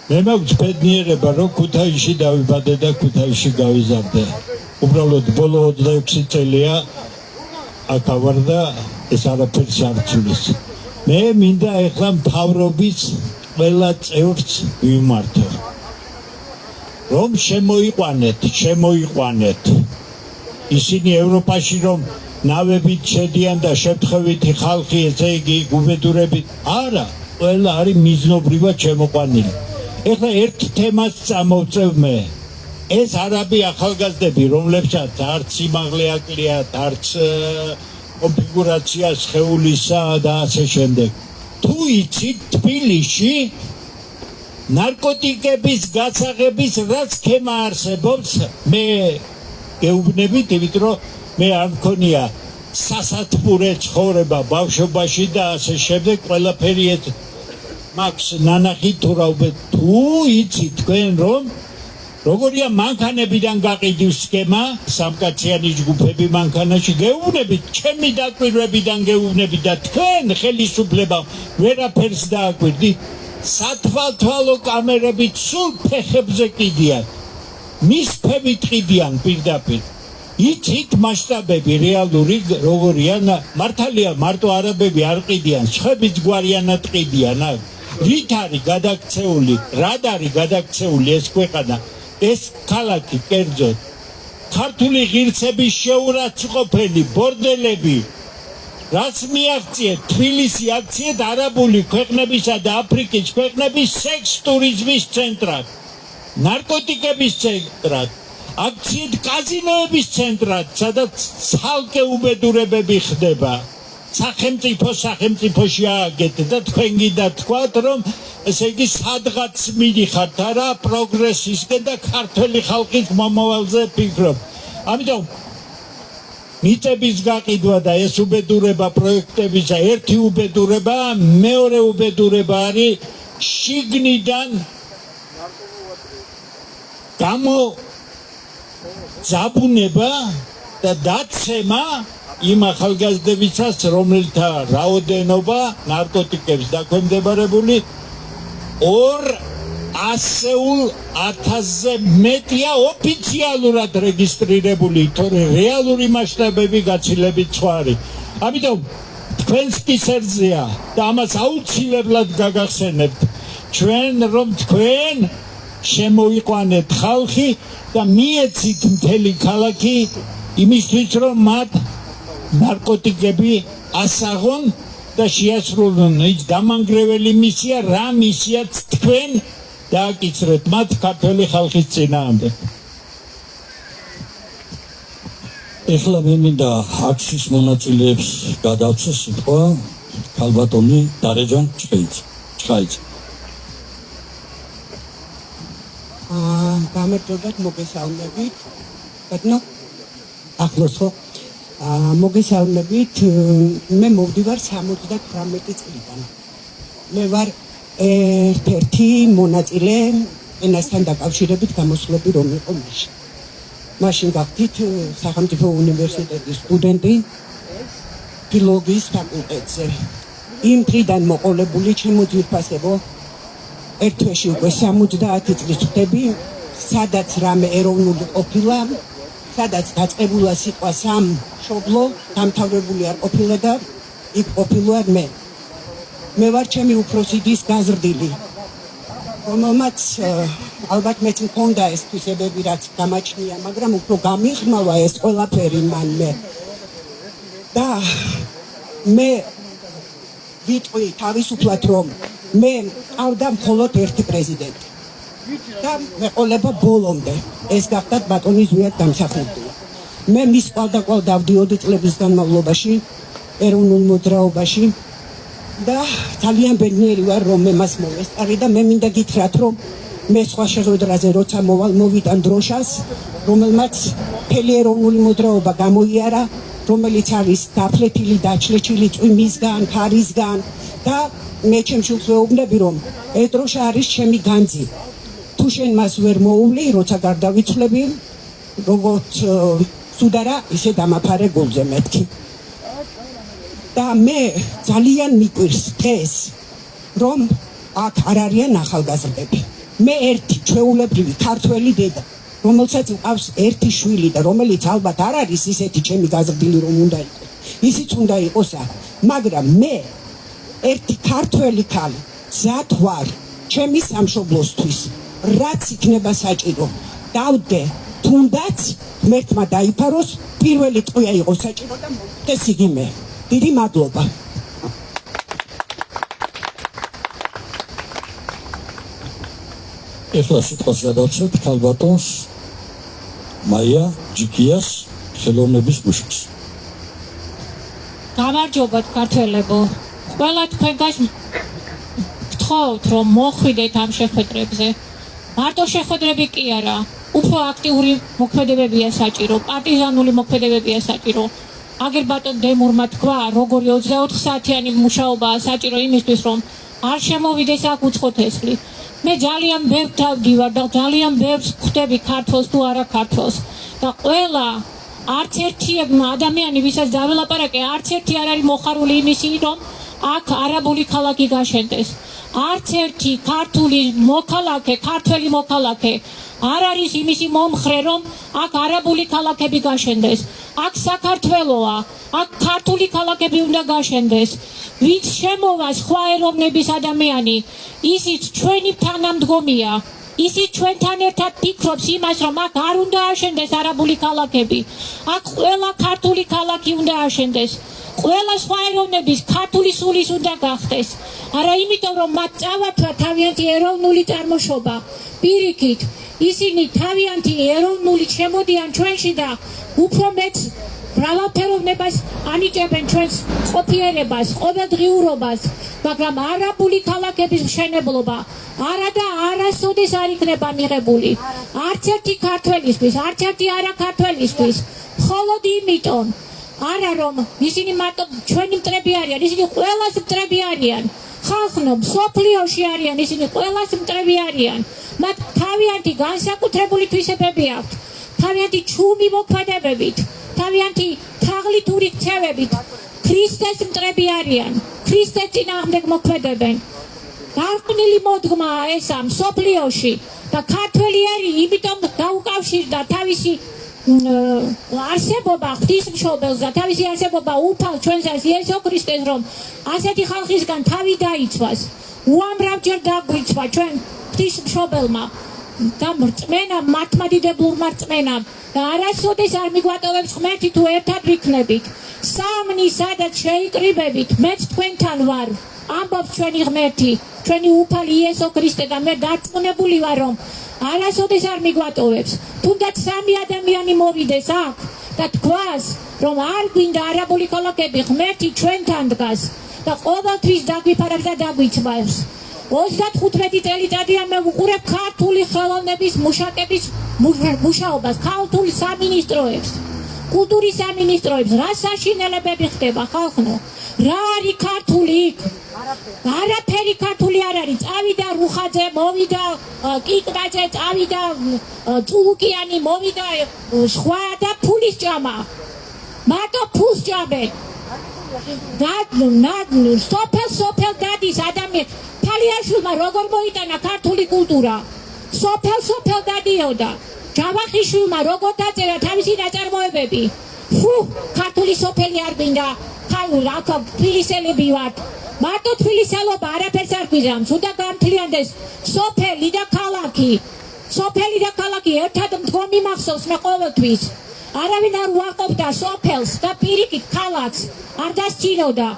მე მაქვს ბედნიერება რომ ქუთაისში დავიბადე და ქუთაისში გავიზარდე. უბრალოდ ბოლო 26 წელია აქ ვარ და ეს არაფერს არ ცulis. მე მინდა ეხლა მთავრობის ყველა წევრს ვიმართო. რომ შემოიყვანეთ. ისინი ევროპაში რომ ნავებით შედიან და შეფრთხევითი ხალხი, ესე იგი გუბედურებით, არა, ყველა არის მიზნობრივად შემოყვანილი. ეხლა ერთ თემას წამოვწევ მე. ეს არაბი ახალგაზრდები, რომლებსაც არც სიმაღლე აკლიათ, არც კონფიგურაცია სხეულისა და ასე შემდეგ. თუ იცით თბილისში ნარკოტიკების გასაღების რაც სქემა არსებობს, მე გეუბნებით, იმიტომ რომ მე არ მქონია სასათბურე ცხოვრება ბავშვობაში და ასე შემდეგ, ყველაფერი ეს მაქვს ნანახი თუ რა ვბეთ. თუ იცით თქვენ რომ როგორია მანქანებიდან გაყიდვის სქემა, სამკაციანი ჯგუფები მანქანაში, გეუბნებით, ჩემი დაკვირვებიდან გეუბნებით და თქვენ ხელისუფლება ვერაფერს დააკვირდით. სათვალთვალო კამერებით სულ ფეხებზე კიდიან, მის ფებით ყიდიან პირდაპირ. იცით მასშტაბები რეალური როგორია? მართალია მარტო არაბები არ ყიდიან, სხვებიც გვარიანად ყიდიან. რით არის გადაქცეული, რად არის გადაქცეული ეს ქვეყანა, ეს ქალაქი კერძოდ? ქართული ღირსების შეურაცხყოფელი ბორდელები, რაც მიაღწიეთ თბილისი აქციეთ არაბული ქვეყნებისა და აფრიკის ქვეყნების სექს ტურიზმის ცენტრად, ნარკოტიკების ცენტრად, აქციეთ კაზინოების ცენტრად, სადაც ცალკე უბედურებები ხდება. სახელმწიფოში ააგეთ და თქვენ გინდა თქვათ რომ ესე იგი სადღაც მიდიხართ არა პროგრესისკენ და ქართული ხალხის მომავალზე ფიქრობთ. ამიტომ მიწების გაყიდვა და ეს უბედურება პროექტებისა ერთი უბედურება, მეორე უბედურება არის შიგნიდან გამოძაბუნება და დაცემა იმ ახალგაზრდებიცას, რომელთა რაოდენობა ნარკოტიკებს დაქვემდებარებული 200,000-ზე მეტია ოფიციალურად რეგისტრირებული, თორე რეალური მასშტაბები გაცილებით სხვა არის. ამიტომ თქვენს კისერზეა და ამას აუცილებლად გაგახსენებთ. ჩვენ რომ თქვენ შემოიყვანეთ ხალხი და მიეცით მთელი ქალაქი იმისთვის რომ მათ ნარკოტიკები ასაღონ და შეასრულონ ის დამანგრეველი მისია, რა მისიაც თქვენ დააკისრეთ მათ ქართული ხალხის წინააღმდეგ. ეხლა მე მინდა აქციის მონაწილეებს გადავცე სიტყვა ქალბატონი დარეჯან ჩხაიძე. გამარჯობათ, მოგესალმებით. ბატონო, ახლოს ხო? მოგესალმებით. მე მოვდივარ 78 წლიდან. მე ვარ ერთ-ერთი მონაწილე ენასთან დაკავშირებით გამოსვლები რომ იყო მაშინ. მაშინ გახდით სახელმწიფო უნივერსიტეტის სტუდენტი ფილოლოგიის ფაკულტეტზე. იმ დღიდან მოყოლებული ჩემო ძვირფასებო ერთ თვეში უკვე 70 წლის ვხდები, სადაც რამე ეროვნული ყოფილა, სადაც დაწყებულა სიტყვა სამშობლო, დამთავრებული არ ყოფილა და იქ ყოფილა მე. მე ვარ ჩემი უფროსი დის გაზრდილი, რომელმაც ალბათ მეც მქონდა ეს თვისებები, რაც გამაჩნია, მაგრამ უფრო გამიხმავა ეს ყველაფერი მანმე. და მე ვიტყვი თავისუფლად რომ მე ავდა მხოლოდ ერთი პრეზიდენტი და მეყოლება ბოლომდე ეს გახდათ ბატონი ზვიად დამსახურდია. მე მის ყალდაყვალ დავდიოდი წლების განმავლობაში ეროვნულ მოძრაობაში და ძალიან ბედნიერი ვარ რომ მე მას მოვესწარი და მე მინდა გითხრათ რომ მე სხვა შეხვედრაზე როცა მოვიდან დროშას, რომელმაც მთელი ეროვნული მოძრაობა გამოიარა, რომელიც არის დაფლეთილი, დაჩლეჩილი წვიმისგან, ქარისგან და მე ჩემ შულს ვეუბნები რომ ეს დროშა არის ჩემი განძი. თუ შენ მას ვერ მოუვლი, როცა გარდავიცვლები, როგორც სუდარა, ისე დამაფარე გულზე მეთქი. და მე ძალიან მიკვირს დღეს, რომ აქ არ არიან ახალგაზრდები. მე ერთი ჩვეულებრივი ქართველი დედა, რომელსაც მყავს ერთი შვილი და რომელიც ალბათ არ არის ისეთი ჩემი გაზრდილი რომ უნდა იყოს. ისიც უნდა იყოსა, მაგრამ მე ერთი ქართველი ქალი მზად ვარ ჩემი სამშობლოსთვის, რაც იქნება საჭირო. დავდე თუნდაც ღმერთმა დაიფაროს, პირველი ტყვია იყოს საჭირო და მოვხდეს იგი მე. დიდი მადლობა. ეხლა სიტყვას გადავცეთ ქალბატონს მაია ჯიქიას ხელოვნების მუშაკს. გამარჯობათ ქართველებო. ყველა თქვენგან გთხოვთ რომ მოხვიდეთ ამ შეხვედრებზე. მარტო შეხვედრები კი არა, უფრო აქტიური მოქმედებებია საჭირო, პარტიზანული მოქმედებებია საჭირო. აგერ ბატონ დემურმა თქვა, როგორი 24 საათიანი მუშაობაა საჭირო იმისთვის, რომ არ შემოვიდეს აქ უცხო თესლი. მე ძალიან ბევრ დავდივარ და ძალიან ბევრს ხვდები ქართველს თუ არა ქართველს და ყველა არც ერთი ადამიანი ვისაც დაველაპარაკე, არც ერთი არ არის მოხარული იმისი, რომ აქ არაბული ქალაქი გაშენდეს. არც ერთი ქართული მოქალაქე, ქართველი მოქალაქე არ არის იმისი მომხრე, რომ აქ არაბული ქალაქები გაშენდეს. აქ საქართველოა, აქ ქართული ქალაქები უნდა გაშენდეს. ვინც შემოვა სხვა ეროვნების ადამიანი, ისიც ჩვენი თანამდგომია. ისიც ჩვენთან ერთად ფიქრობს იმას, რომ აქ არ უნდა აშენდეს არაბული ქალაქები. აქ ყველა ქართული ქალაქი უნდა აშენდეს. ყველა სხვა ეროვნების ქართული სულის უნდა გახდეს. არა იმიტომ, რომ მათ წავართვა თავიანთი ეროვნული წარმოშობა. პირიქით, ისინი თავიანთი ეროვნული შემოდიან ჩვენში და უფრო მეც მრავალფეროვნებას ანიჭებენ ჩვენს ყოფიერებას, ყოველდღიურობას, მაგრამ არაბული ქალაქების მშენებლობა არა და არასოდეს არ იქნება მიღებული. არც ერთი ქართველისთვის, არც ერთი არაქართველისთვის, მხოლოდ იმიტომ, არა რომ ისინი მარტო ჩვენი მტრები არიან, ისინი ყველას მტრები არიან. ხალხო, მსოფლიოში არიან, ისინი ყველას მტრები არიან. მათ თავიანთი განსაკუთრებული თვისებები აქვთ, თავიანთი ჩუმი მოქმედებებით, თავიანთი თაღლითური ქცევებით ქრისტეს მტრები არიან, ქრისტეს წინააღმდეგ მოქმედებენ. გარყვნილი მოდგმაა ესა მსოფლიოში და ქართველი არის, იმიტომ დაუკავშირდა თავისი არსებობა ღვთისმშობელს და თავისი არსებობა უფალს ჩვენსაც იესო ქრისტეს, რომ ასეთი ხალხისგან თავი დაიცვას. უამრავჯერ დაგვიცვა ჩვენ ღვთისმშობელმა და რწმენამ, მართლმადიდებლურმა რწმენამ და არასოდეს არ მიგვატოვებს ღმერთი თუ ერთად ვიქნებით. სამნი სადაც შეიკრიბებით, მეც თქვენთან ვარ. ამბობს ჩვენი ღმერთი, ჩვენი უფალი იესო ქრისტე და მე დარწმუნებული ვარ, რომ არასოდეს არ მიგვატოვებს. თუნდაც სამი ადამიანი მოვიდეს აქ და თქვას, რომ არ გვინდა არაბული ქალაქები, ღმერთი ჩვენთან დგას და ყოველთვის დაგვიფარებს და დაგვიცვავს. 35 წელიწადია მე ვუყურებ ქართული ხელოვნების მუშაკების მუშაობას, ქართულ სამინისტროებს, კულტურის სამინისტროებს. რა საშინელებები ხდება ხალხო? რა არის ქართული იქ? არაფერი ქართული არ არის. წავიდა რუხაძე, მოვიდა კიკნაძე, წავიდა წულუკიანი, მოვიდა სხვა და ფულის ჭამა. მარტო ფულს ჭამენ. სოფელ დადის ადამიანი. თალიაშვილმა როგორ მოიტანა ქართული კულტურა? სოფელ დადიოდა. ჯავახიშვილმა როგორ დაწერა თავისი ნაწარმოებები? ქართული სოფელი არ გვინდა. თბილისელები ვართ. მარტო თბილისელობა არაფერს არ გვიზამს. უნდა გამთლიანდეს სოფელი და ქალაქი. სოფელი და ქალაქი ერთად მდგომი მახსოვს მე ყოველთვის. არავინ არ უარყოფდა სოფელს და პირიქით ქალაქს არ დასცინოდა.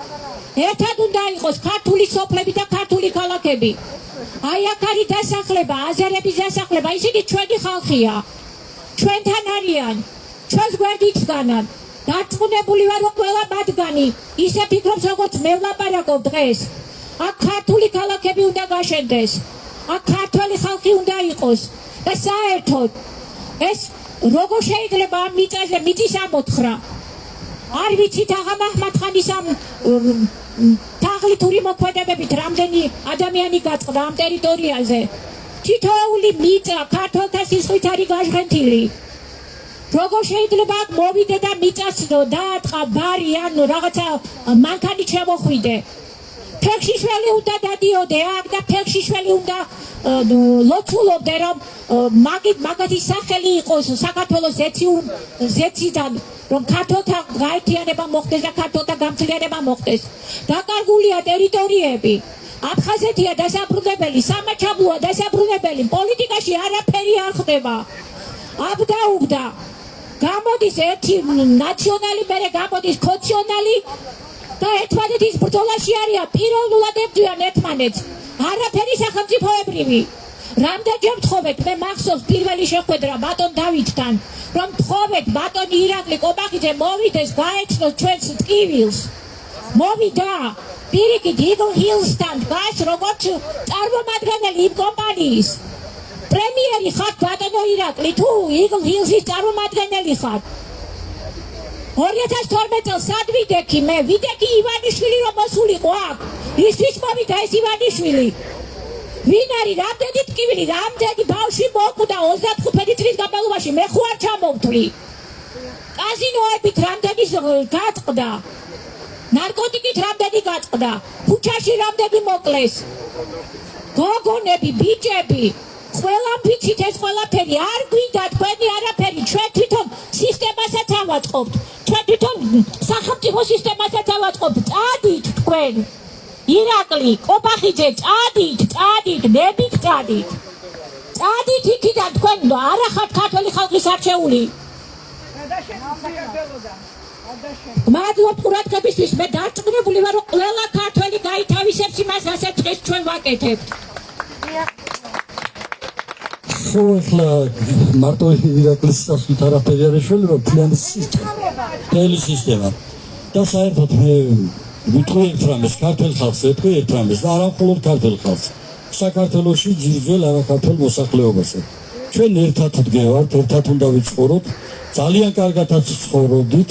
ერთად უნდა იყოს ქართული სოფლები და ქართული ქალაქები. აი აქ არის დასახლება, აზერების დასახლება, ისინი ჩვენი ხალხია. ჩვენთან არიან, ჩვენს გვერდით დგანან. დარწმუნებული ვარ, რომ ყველა მათგანი ისე ფიქრობს, როგორც მე ვლაპარაკობ დღეს. აქ ქართული ქალაქები უნდა გაშენდეს. აქ ქართველი ხალხი უნდა იყოს და საერთოდ ეს როგორ შეიძლება ამ მიწაზე მიწის ამოთხრა? არ ვიცით აღა მაჰმად-ხანის ამ თაღლითური მოქმედებებით რამდენი ადამიანი გაწყდა ამ ტერიტორიაზე. თითოეული მიწა ქართველთა სისხლით არის გაჟღენთილი. როგორ შეიძლება აქ მოვიდე და მიწას დაატყა ბარი, ანუ რაღაცა მანქანით შემოხვიდე? ფეხშიშველი უნდა დადიოდე აქ და ფეხშიშველი უნდა ლოცულობდე, რომ მაგათი სახელი იყოს საქართველოს ზეციდან, რომ ქართულთა გაერთიანება მოხდეს და ქართულთა გამძლიერება მოხდეს. დაკარგულია ტერიტორიები. აფხაზეთია დასაბრუნებელი, სამაჩაბლოა დასაბრუნებელი, პოლიტიკაში არაფერი არ ხდება. აბდაუბდა. გამოდის ერთი ნაციონალი, მერე გამოდის ქოციონალი და ერთმანეთის ბრძოლაში არიან, პიროვნულად ებრძვიან ერთმანეთს. არაფერი სახელმწიფოებრივი. რამდენჯერ ვთხოვეთ, მე მახსოვს პირველი შეხვედრა ბატონ დავითთან, რომ ვთხოვეთ ბატონი ირაკლი კობახიძე მოვიდეს, გაეცნოს ჩვენს ტკივილს. მოვიდა პირიქით Eagle Hills-თან დგას როგორც წარმომადგენელი იმ კომპანიის. პრემიერი ხარ ბატონო ირაკლი, თუ Eagle Hills-ის წარმომადგენელი ხარ? 2012 წელს სად ვიდექი მე? ვიდექი ივანიშვილი რომ მოსულიყო აქ. ისთვის მოვიდა ეს ივანიშვილი. ვინ არის? რამდენი ტკივილი, რამდენი ბავშვი მოკვდა 35 წლის განმავლობაში, მე ხო არ ჩამოვთვლი. კაზინოებით რამდენი გაწყდა? ნარკოტიკით რამდენი გაწყდა? ქუჩაში რამდენი მოკლეს? გოგონები, ბიჭები, ყველამ ვიცით ეს ყველაფერი, არ გვინდა თქვენი არაფერი, ჩვენ თვითონ სისტემასაც ავაწყობთ, ჩვენ თვითონ სახელმწიფო სისტემასაც ავაწყობთ, წადით თქვენ, ირაკლი, კობახიძე, წადით, ნებით წადით, წადით იქიდან თქვენ არა ხართ ქართველი ხალხის არჩეული. მადლობ ყურადღებისთვის, მე დარწმუნებული ვარ, რომ ყველა ქართველი გაითავისებს იმას, რასაც დღეს ჩვენ ვაკეთებთ. ხო, ახლა მარტო ირაკლის სასულთ არაფერი არ ეშველება, მთელი სისტემა. და საერთოდ მე ვიტყვი ერთ რამეს, ქართველ ხალხს ვიტყვი ერთ რამეს და არა მხოლოდ ქართველ ხალხს. საქართველოში ძირძველ არაქართველ მოსახლეობაზე. ჩვენ ერთად ვდგევართ, ერთად უნდა ვიცხოვროთ, ძალიან კარგადაც ცხოვრობდით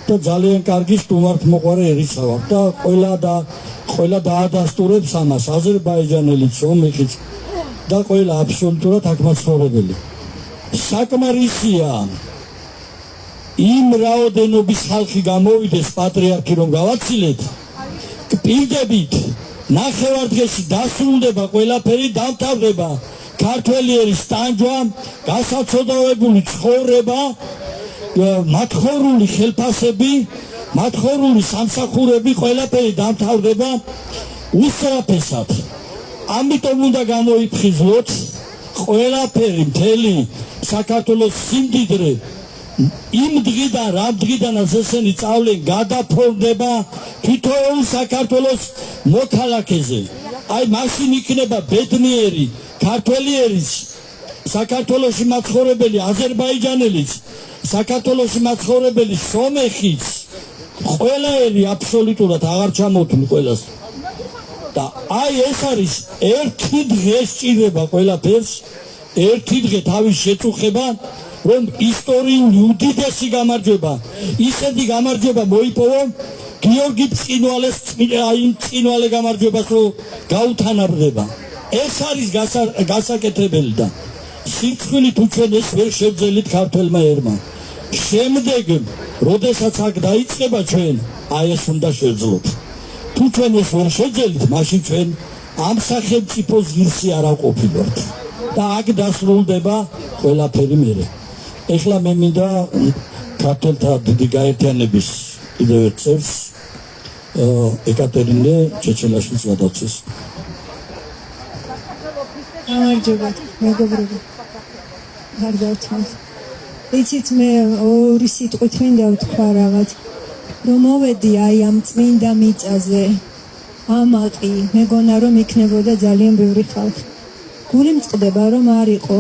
და ძალიან კარგი სტუმართმოყვარე ერისა ვართ და ყველა დაადასტურებს ამას, აზერბაიჯანელიც, ომეხიც და ყველა აბსოლუტურად აქ მაცხოვრებელი. საკმარისია იმ რაოდენობის ხალხი გამოვიდეს პატრიარქი რომ გავაცილეთ, პირდებით ნახევარდღეში დასრულდება ყველაფერი, დამთავრდება ქართველი ერის ტანჯვა, გასაცოდავებული ცხოვრება, მათხოვრული ხელფასები, მათხოვრული სამსახურები, ყველაფერი დამთავრდება უსწრაფესად. ამიტომ უნდა გამოიფხიზლოთ ყველაფერი, მთელი საქართველოს სიმდიდრე იმ დღიდან, რამ დღიდანაც ესენი წავლენ გადაფორმდება თითოეულ საქართველოს მოქალაქეზე. აი მაშინ იქნება ბედნიერი ქართველი ერის, საქართველოში მაცხოვრებელი აზერბაიჯანელიც, საქართველოში მაცხოვრებელი სომეხიც, ყველა ერი აბსოლუტურად აღარ ჩამოთვლი ყველას. და აი ეს არის ერთი დღე სჭირდება ყველაფერს, ერთი დღე თავის შეწუხება, რომ ისტორიული უდიდესი გამარჯვება, ისეთი გამარჯვება მოიპოვა გიორგი ბრწყინვალეს წინვალე გამარჯვებას რო გაუთანაბრდება. ეს არის გასაკეთებელი და სიცხვილით უჩვენ ეს ვერ შევძელით ქართველმა ერმა. შემდეგ, როდესაც აქ დაიწყება ჩვენ, აი ეს უნდა შევძლოთ. თუ ჩვენ ეს ვერ შევძელით, მაშინ ჩვენ ამ სახელმწიფოს ღირსი არ ავყოფილვართ და აქ დასრულდება ყველაფერი მერე. ეხლა მე მინდა ქართველთა დიდი გაერთიანების კიდევ ერთ წევრს ეკატერინე ჩეჩელაშვილს გადავცეს. გამარჯობა, მეგობრებო. გარდაიცვალეთ. იცით, მე ორი სიტყვით მინდა ვთქვა რაღაც, რომ მოვედი აი ამ წმინდა მიწაზე, ამაყი, მეგონა რომ იქნებოდა ძალიან ბევრი ხალხი. გული მწყდება რომ არ იყო.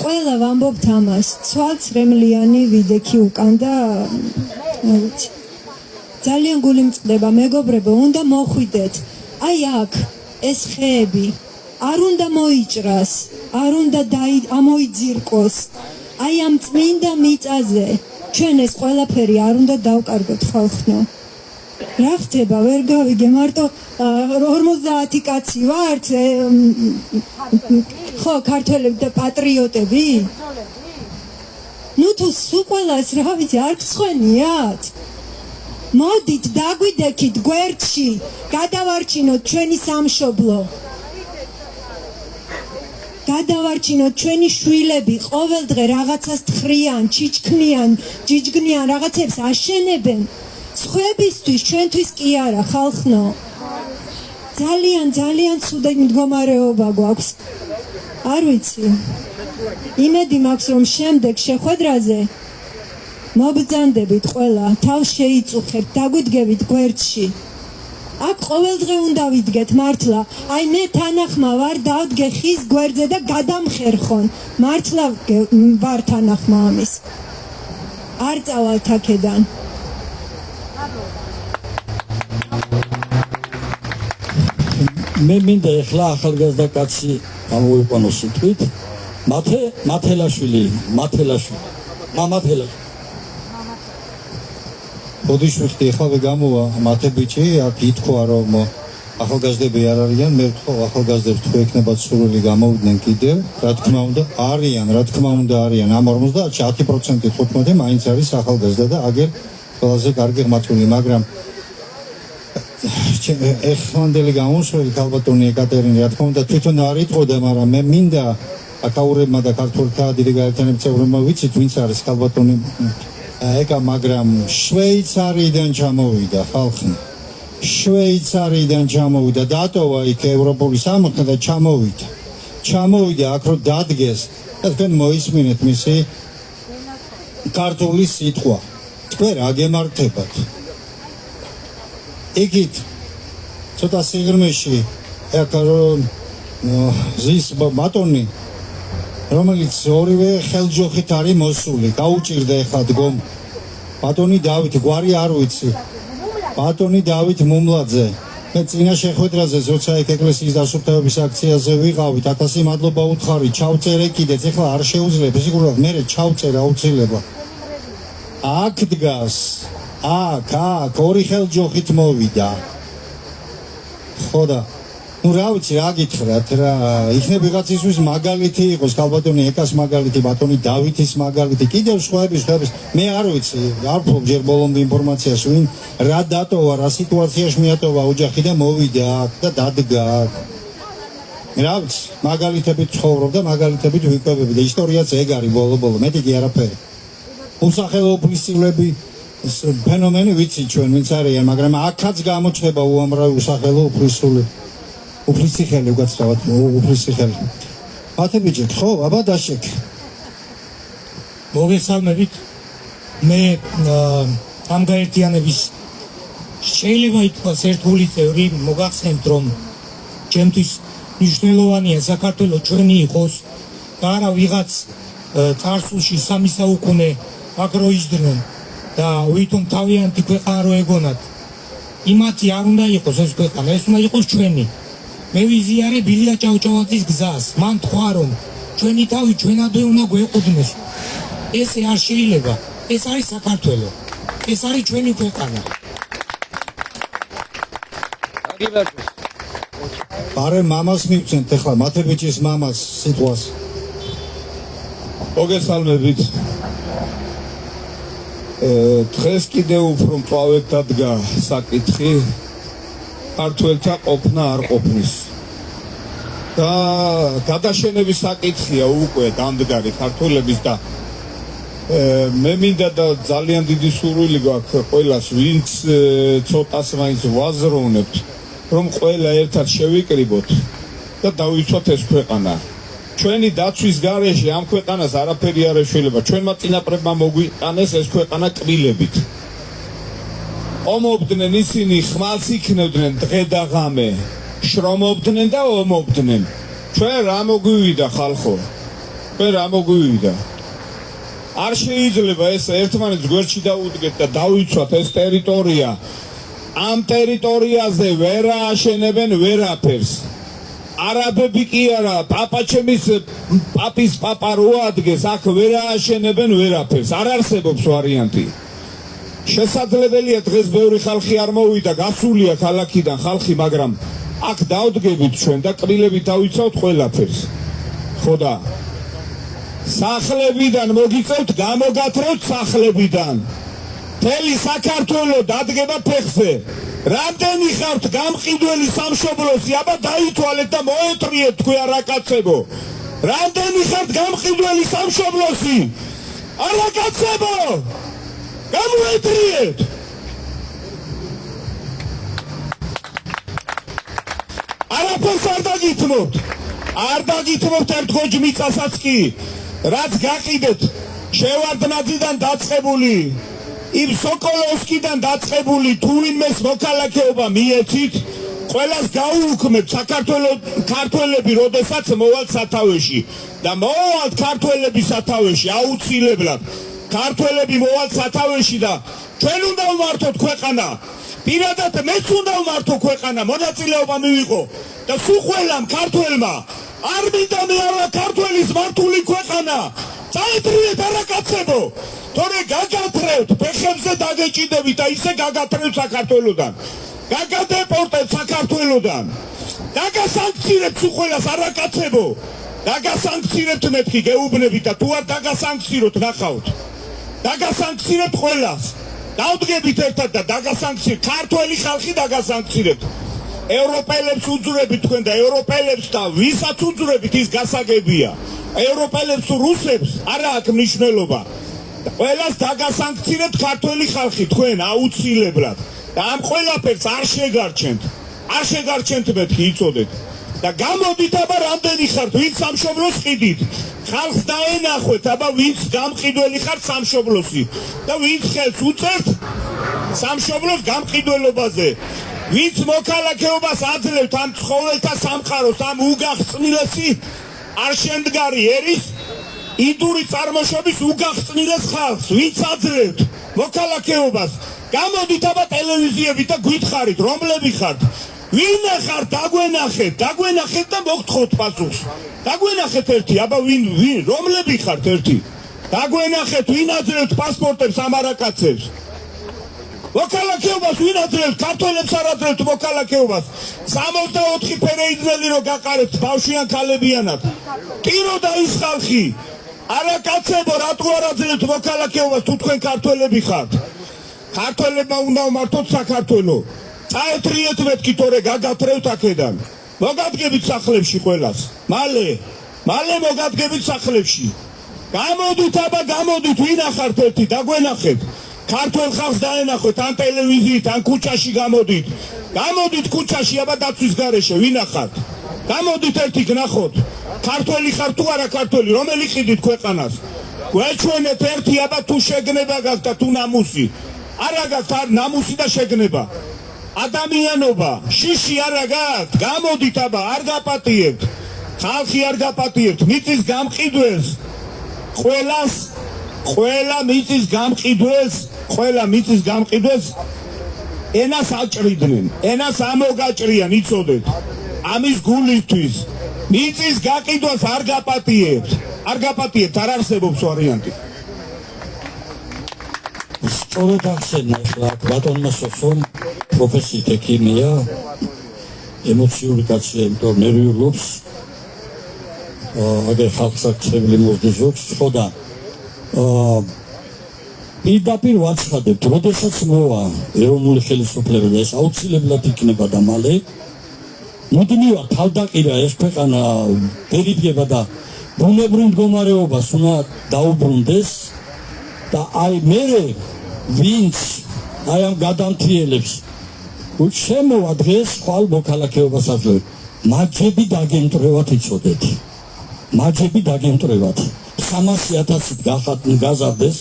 ყველა ვამბობთ ამას, ცვალცრემლიანი ვიდექი უკან და ვიცი. ძალიან გული მწყდება, მეგობრებო, უნდა მოხვიდეთ. აი აქ ეს ხეები არ უნდა მოიჭრას, არ უნდა ამოიძირკოს. აი ამ წმინდა მიწაზე ჩვენ ეს ყველაფერი არ უნდა დავკარგოთ ხალხო. რა ხდება, ვერ გავიგე, მარტო 50 კაცი ვართ, ხო, ქართველები და პატრიოტები? ნუ თუ სულ ყველას რა ვიცი, არ გსხვენიათ? მოდით, დაგვიდექით გვერდში, გადავარჩინოთ ჩვენი სამშობლო. გადავარჩინოთ ჩვენი შვილები, ყოველდღე რაღაცას თხრიან, ჩიჩქნიან, ჯიჯგნიან, რაღაცებს აშენებენ. სხვებისთვის, ჩვენთვის კი არა, ხალხო. ძალიან ცუდი მდგომარეობა გვაქვს. არ ვიცი. იმედი მაქვს, რომ შემდეგ შეხვედრაზე მობრძანდებით ყველა, თავს შეიწუხებთ, დაგვიდგებით გვერდში. აქ ყოველდღე უნდა ვიდგეთ მართლა. აი მე თანახმა ვარ, დავდგე ხის გვერდზე და გადამხერხონ. მართლა ვარ თანახმა ამის. არ წავალთ აქედან. მე მინდა ეხლა ახალგაზრდა კაცი გამოვიყვანოს სიტყვით. მათელაშვილი. ბოდიშვიხტი ახლა გამოვა მათებიჭი, აქ ითქვა რომ ახალგაზრდები არ არიან, მე ვთქვა ახალგაზრდებს თუ ექნებათ სურვილი გამოვიდნენ კიდევ, რა თქმა უნდა არიან, ამ 50-ში 10% 15 მაინც არის ახალგაზრდა და აგერ ყველაზე კარგი ღმრთული, მაგრამ ეხლანდელი გამოსვლელი ქალბატონი ეკატერინე, რა თქმა უნდა თვითონ არ იტყოდა, მაგრამ მე მინდა აკაურებმა და ქართველთა დიდი გაერთიანების წევრებმა ვიცით ვინც არის ქალბატონი ეკა, მაგრამ შვეიცარიიდან ჩამოვიდა ხალხი. შვეიცარიიდან ჩამოვიდა, დატოვა იქ ევროპული სამართლა და ჩამოვიდა აქ რომ დადგეს და თქვენ მოისმინეთ მისი ქართული სიტყვა. თქვენ რა გემართებათ? იქით ცოტა სიღრმეში ეკა რომ ზის ბატონი, რომელიც ორივე ხელჯოხით არის მოსული, გაუჭირდა ეხლა დგომ ბატონი დავით, გვარი არ ვიცი, ბატონი დავით მუმლაძე. მე წინა შეხვედრაზე, როცა იქ ეკლესიის დასუფთავების აქციაზე ვიყავით, 1000 მადლობა უთხარი, ჩავწერე კიდეც, ეხლა არ შეუძლებ, სიგურულად მე ჩავწერე აუცილებლად. აქ დგას, აქ ორი ხელჯოხით მოვიდა. ხო და ну რა ვიცი რა გითხრათ რა იქნებ ვიღაცისთვის მაგალითი იყოს ქალბატონი ეკას მაგალითი ბატონი დავითის მაგალითი კიდევ სხვაების მე არ ვიცი არ ვფლობ ჯერ ბოლომდე ინფორმაციას ვინ რა დატოვა რა სიტუაციაში მიატოვა ოჯახი და მოვიდა აქ და დადგა აქ რა ვიცი მაგალითებით ცხოვრობ და მაგალითებით ვიკვებები და ისტორიაც ეგ არის ბოლო მეტი კი არაფერი უსახელო უფლისწულები ფენომენი ვიცი ჩვენ ვინც არიან მაგრამ აქაც გამოჩნდება უამრავი უსახელო უფლისწიხელი უგაცრავად უფლისწიხელი ათებიჯეთ ხო აბა დაშეკ მოგესალმებით მე ამ გაერთიანების შეიძლება ითქვას ერთგული წევრი მოგახსენთ რომ ჩემთვის მნიშვნელოვანია საქართველოს ჩვენი იყოს და არა ვიღაც წარსულში 3 საუკუნე აქ რო იჯდნენ და ვითომ თავიანთი ქვეყანა რო ეგონათ იმათი არ უნდა იყოს ეს ქვეყანა ეს უნდა იყოს ჩვენი მე ვიზიარებ ილია ჭავჭავაძის გზას მან თქვა რომ ჩვენი თავი ჩვენადვე უნდა გვეყუდნეს ესე არ შეიძლება ეს არის საქართველო ეს არის ჩვენი ქვეყანაარე მამას მივცემთ ახლა მათებიჯის მამას სიტყვას მოგესალმებით დღეს კიდევ უფრო მწვავედ დადგა საკითხი ქართველთა ყოფნა არ ყოფნის და გადაშენების საკითხია უკვე დამდგარი ქართველების და მე მინდა და ძალიან დიდი სურვილი გვაქვს ყველას ვინც ცოტას მაინც ვაზროვნებთ რომ ყველა ერთად შევიკრიბოთ და დავიცვათ ეს ქვეყანა ჩვენი დაცვის გარეშე ამ ქვეყანას არაფერი არ ეშველება ჩვენმა წინაპრებმა მოგვიყანეს ეს ქვეყანა კბილებით ომობდნენ ისინი ხმალს იქნევდნენ დღე და ღამე შრომობდნენ და ომობდნენ ჩვენ რა მოგვივიდა ხალხო ჩვენ რა მოგვივიდა არ შეიძლება ეს ერთმანეთს გვერდში დაუდგეთ და დავიცვათ ეს ტერიტორია ამ ტერიტორიაზე ვერ აშენებენ ვერაფერს არაბები კი არა პაპაჩემის პაპის პაპა რო ადგეს აქ ვერ აშენებენ ვერაფერს არ არსებობს ვარიანტი შესაძლებელია დღეს ბევრი ხალხი არ მოვიდა გასულია ქალაქიდან ხალხი მაგრამ აქ დავდგებით ჩვენ და კბილებით დავიცავთ ყველაფერს ხოდა სახლებიდან მოგიწევთ გამოგათრევთ სახლებიდან მთელი საქართველო დადგება ფეხზე რამდენი ხართ გამყიდველი სამშობლოსი აბა დაითვალეთ და მოეტრიეთ თქვენ არაკაცებო რამდენი ხართ გამყიდველი სამშობლოსი არაკაცებო გამოეტრიეთ არაფერს არ დაგითმობთ ერთ გოჯ მიწასაც კი რაც გაყიდეთ შევარდნაძიდან დაწყებული იმ სოკოლოვსკიდან დაწყებული თუ ვინმეს მოქალაქეობა მიეცით ყველას გაუუქმებთ საქართველოს ქართველები როდესაც მოვალთ სათავეში და მოვალთ ქართველები სათავეში აუცილებლად ქართველები მოვალთ სათავეში და ჩვენ უნდა ვმართოთ ქვეყანა პირადად მეც უნდა ვმართო ქვეყანა მონაწილეობა მივიღო და სულ ყველამ ქართველმა არ მინდა მე არა ქართველის მართული ქვეყანა წაეტრიეთ არაკაცებო თორე გაგათრევთ ფეხებზე დაგეჭიდებით და ისე გაგათრევთ საქართველოდან გაგადეპორტებთ საქართველოდან დაგასანქცირებთ სულ ყველას არაკაცებო დაგასანქცირებთ მეთქი გეუბნებით და თუ არ დაგასანქციროთ ნახავთ დაგასანქცირებთ ყველას დავდგებით ერთად და დაგასანქცირებთ ქართველი ხალხი დაგასანქცირებთ ევროპელებს უძურებით თქვენ და ევროპელებს და ვისაც უძურებით ის გასაგებია ევროპელებს რუსებს არა აქვს მნიშვნელობა ყველას დაგასანქცირებთ ქართველი ხალხი თქვენ აუცილებლად და ამ ყველაფერს არ შეგარჩენთ მეთქი იცოდეთ და გამოდით აბა რამდენი ხართ ვინც სამშობლოს ყიდით ხალხს დაენახვეთ აბა ვინც გამყიდველი ხართ სამშობლოსი და ვინც ხელს უწერთ სამშობლოს გამყიდველობაზე ვინც მოქალაქეობას აძლევთ ამ ცხოველთა სამყაროს ამ უგახსნილესი არ შემდგარი ერის იდური წარმოშობის უგახსნილეს ხალხს ვინც აძლევთ მოქალაქეობას გამოდით აბა ტელევიზიებით და გითხარით რომლები ხართ ვინ ხართ დაგვენახეთ და მოგთხოვთ პასუხს დაგვენახეთ ერთი აბა ვინ რომლები ხართ ერთი დაგვენახეთ ვინ აძლევთ პასპორტებს ამ არაკაცებს მოქალაქეობას ვინ აძლევს? ქართველებს არ აძლევთ მოქალაქეობას. 64 ფერეიდნელი რო გაყარეთ ბავშვიან ქალებიანად. ტირო და ის ხალხი. არა კაცებო, რატო არ აძლევთ მოქალაქეობას თუ თქვენ ქართველები ხართ? ქართველებმა უნდა მართოთ საქართველო. წაეთრიეთ მეთქი თორე გაგათრევთ აქედან. მოგადგებით სახლებში ყველას. მალე მოგადგებით სახლებში. გამოდით აბა გამოდით, ვინ ახართ ერთი დაგვენახეთ. ქართველ ხალხს დაენახოთ ან ტელევიზიით ან ქუჩაში გამოდით. გამოდით ქუჩაში აბა დაცვის გარეშე, ვინ ახართ? გამოდით ერთი გნახოთ. ქართველი ხარ თუ არა ქართველი, რომელი ყიდით ქვეყანას? გვეჩვენეთ ერთი აბა თუ შეგნება გაქვთ და თუ ნამუსი. არა გაქვთ არ ნამუსი და შეგნება. ადამიანობა, შიში არა გაქვთ, გამოდით აბა, არ გაპატიებთ. ხალხი არ გაპატიებთ, მიწის გამყიდველს. ყველა მიწის გამყიდველს ენას აჭრიდნენ, ენას ამოგაჭრიან, იცოდეთ. ამის გულისთვის მიწის გაყიდვას არ გაპატიებთ, არ არსებობს ვარიანტი. სწორედ ახსენე ახლა ბატონმა სოსომ პროფესიით ექიმია, ემოციური კაცია, იმიტომ ნერვიულობს. აგერ ხალხს აქცევილი მოსდიზობს, ხო და პირდაპირ ვაცხადებთ, როდესაც მოვა ეროვნული ხელისუფლება და ეს აუცილებლად იქნება და მალე მუდმივად თავდაყირა ეს ქვეყანა დერიგება და ბუნებრივ მდგომარეობას უნდა დაუბრუნდეს და აი მერე ვინც აი ამ გადამთრიელებს შემოვა დღეს ხვალ მოქალაქეობას აძლევთ. მაჯები დაგემტრევათ იცოდეთ. მაჯები დაგემტრევათ. 300,000-ით გაზარდეს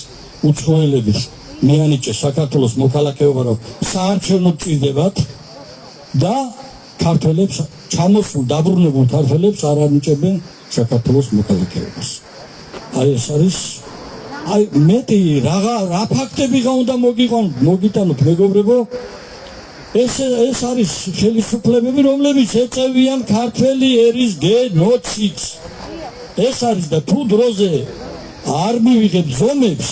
უცხოელების მიანიჭეს საქართველოს მოქალაქეობა, რომ საარჩევნოდ ჭირდებათ და ქართველებს ჩამოსულ დაბრუნებულ ქართველებს არ ანიჭებენ საქართველოს მოქალაქეობას. აი ეს არის აი მეტი რა ფაქტები უნდა მოგიტანოთ მეგობრებო. ეს არის ხელისუფლებები, რომლებიც ეწევიან ქართველი ერის გენოციდს. ეს არის და თუ დროზე არ მივიღებ ზომებს,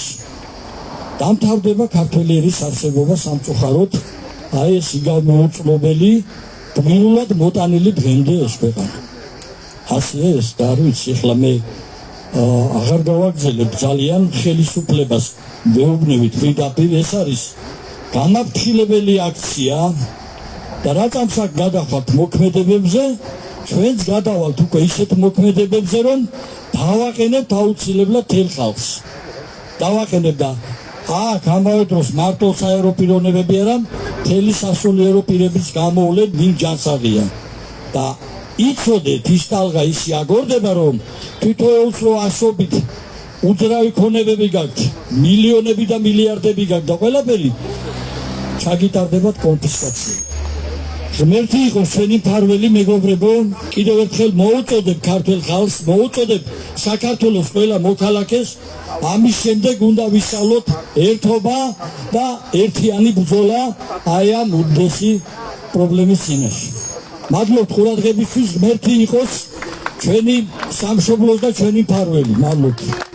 დამთავრდება ქართველი ერის არსებობა სამწუხაროდ. აი ეს იგავმოუწყლობელი გმირულად მოტანილი დღემდე ეს ქვეყანა. ასე ეს და არ ვიცი, ახლა მე აღარ გავაგზელებ ძალიან ხელისუფლებას ვეუბნებით პირდაპირ. ეს არის გამაფრთხილებელი აქცია და რაც ამსაკ გადახვათ მოქმედებებზე, ჩვენც გადავალთ უკვე ისეთ მოქმედებებზე, რომ დავაყენებთ აუცილებლად თელ ხალხს. დავაყენებ და აქ ამავე დროს მარტო საერო პიროვნებები არა, მთელი სასულიერო პირების გამოვლენ ვინ ჯანსაღია და იცოდეთ ის ტალღა ისი აგორდება, რომ თვითოეულს რო ასობით უძრავი ქონებები გაქვთ, მილიონები და მილიარდები გაქვთ და ყველაფერი ჩაგიტარდებათ კონფისკაცია. ღმერთი იყოს ჩვენი მფარველი მეგობრებო, კიდევ ერთხელ მოუწოდებ ქართველ ხალხს, მოუწოდებ საქართველოს ყველა მოქალაქეს, ამის შემდეგ უნდა ვისწავლოთ ერთობა და ერთიანი ბრძოლა აი ამ უდიდესი პრობლემის წინაშე. მადლობთ ყურადღებისთვის, ღმერთი იყოს ჩვენი სამშობლოს და ჩვენი მფარველი. მადლობთ.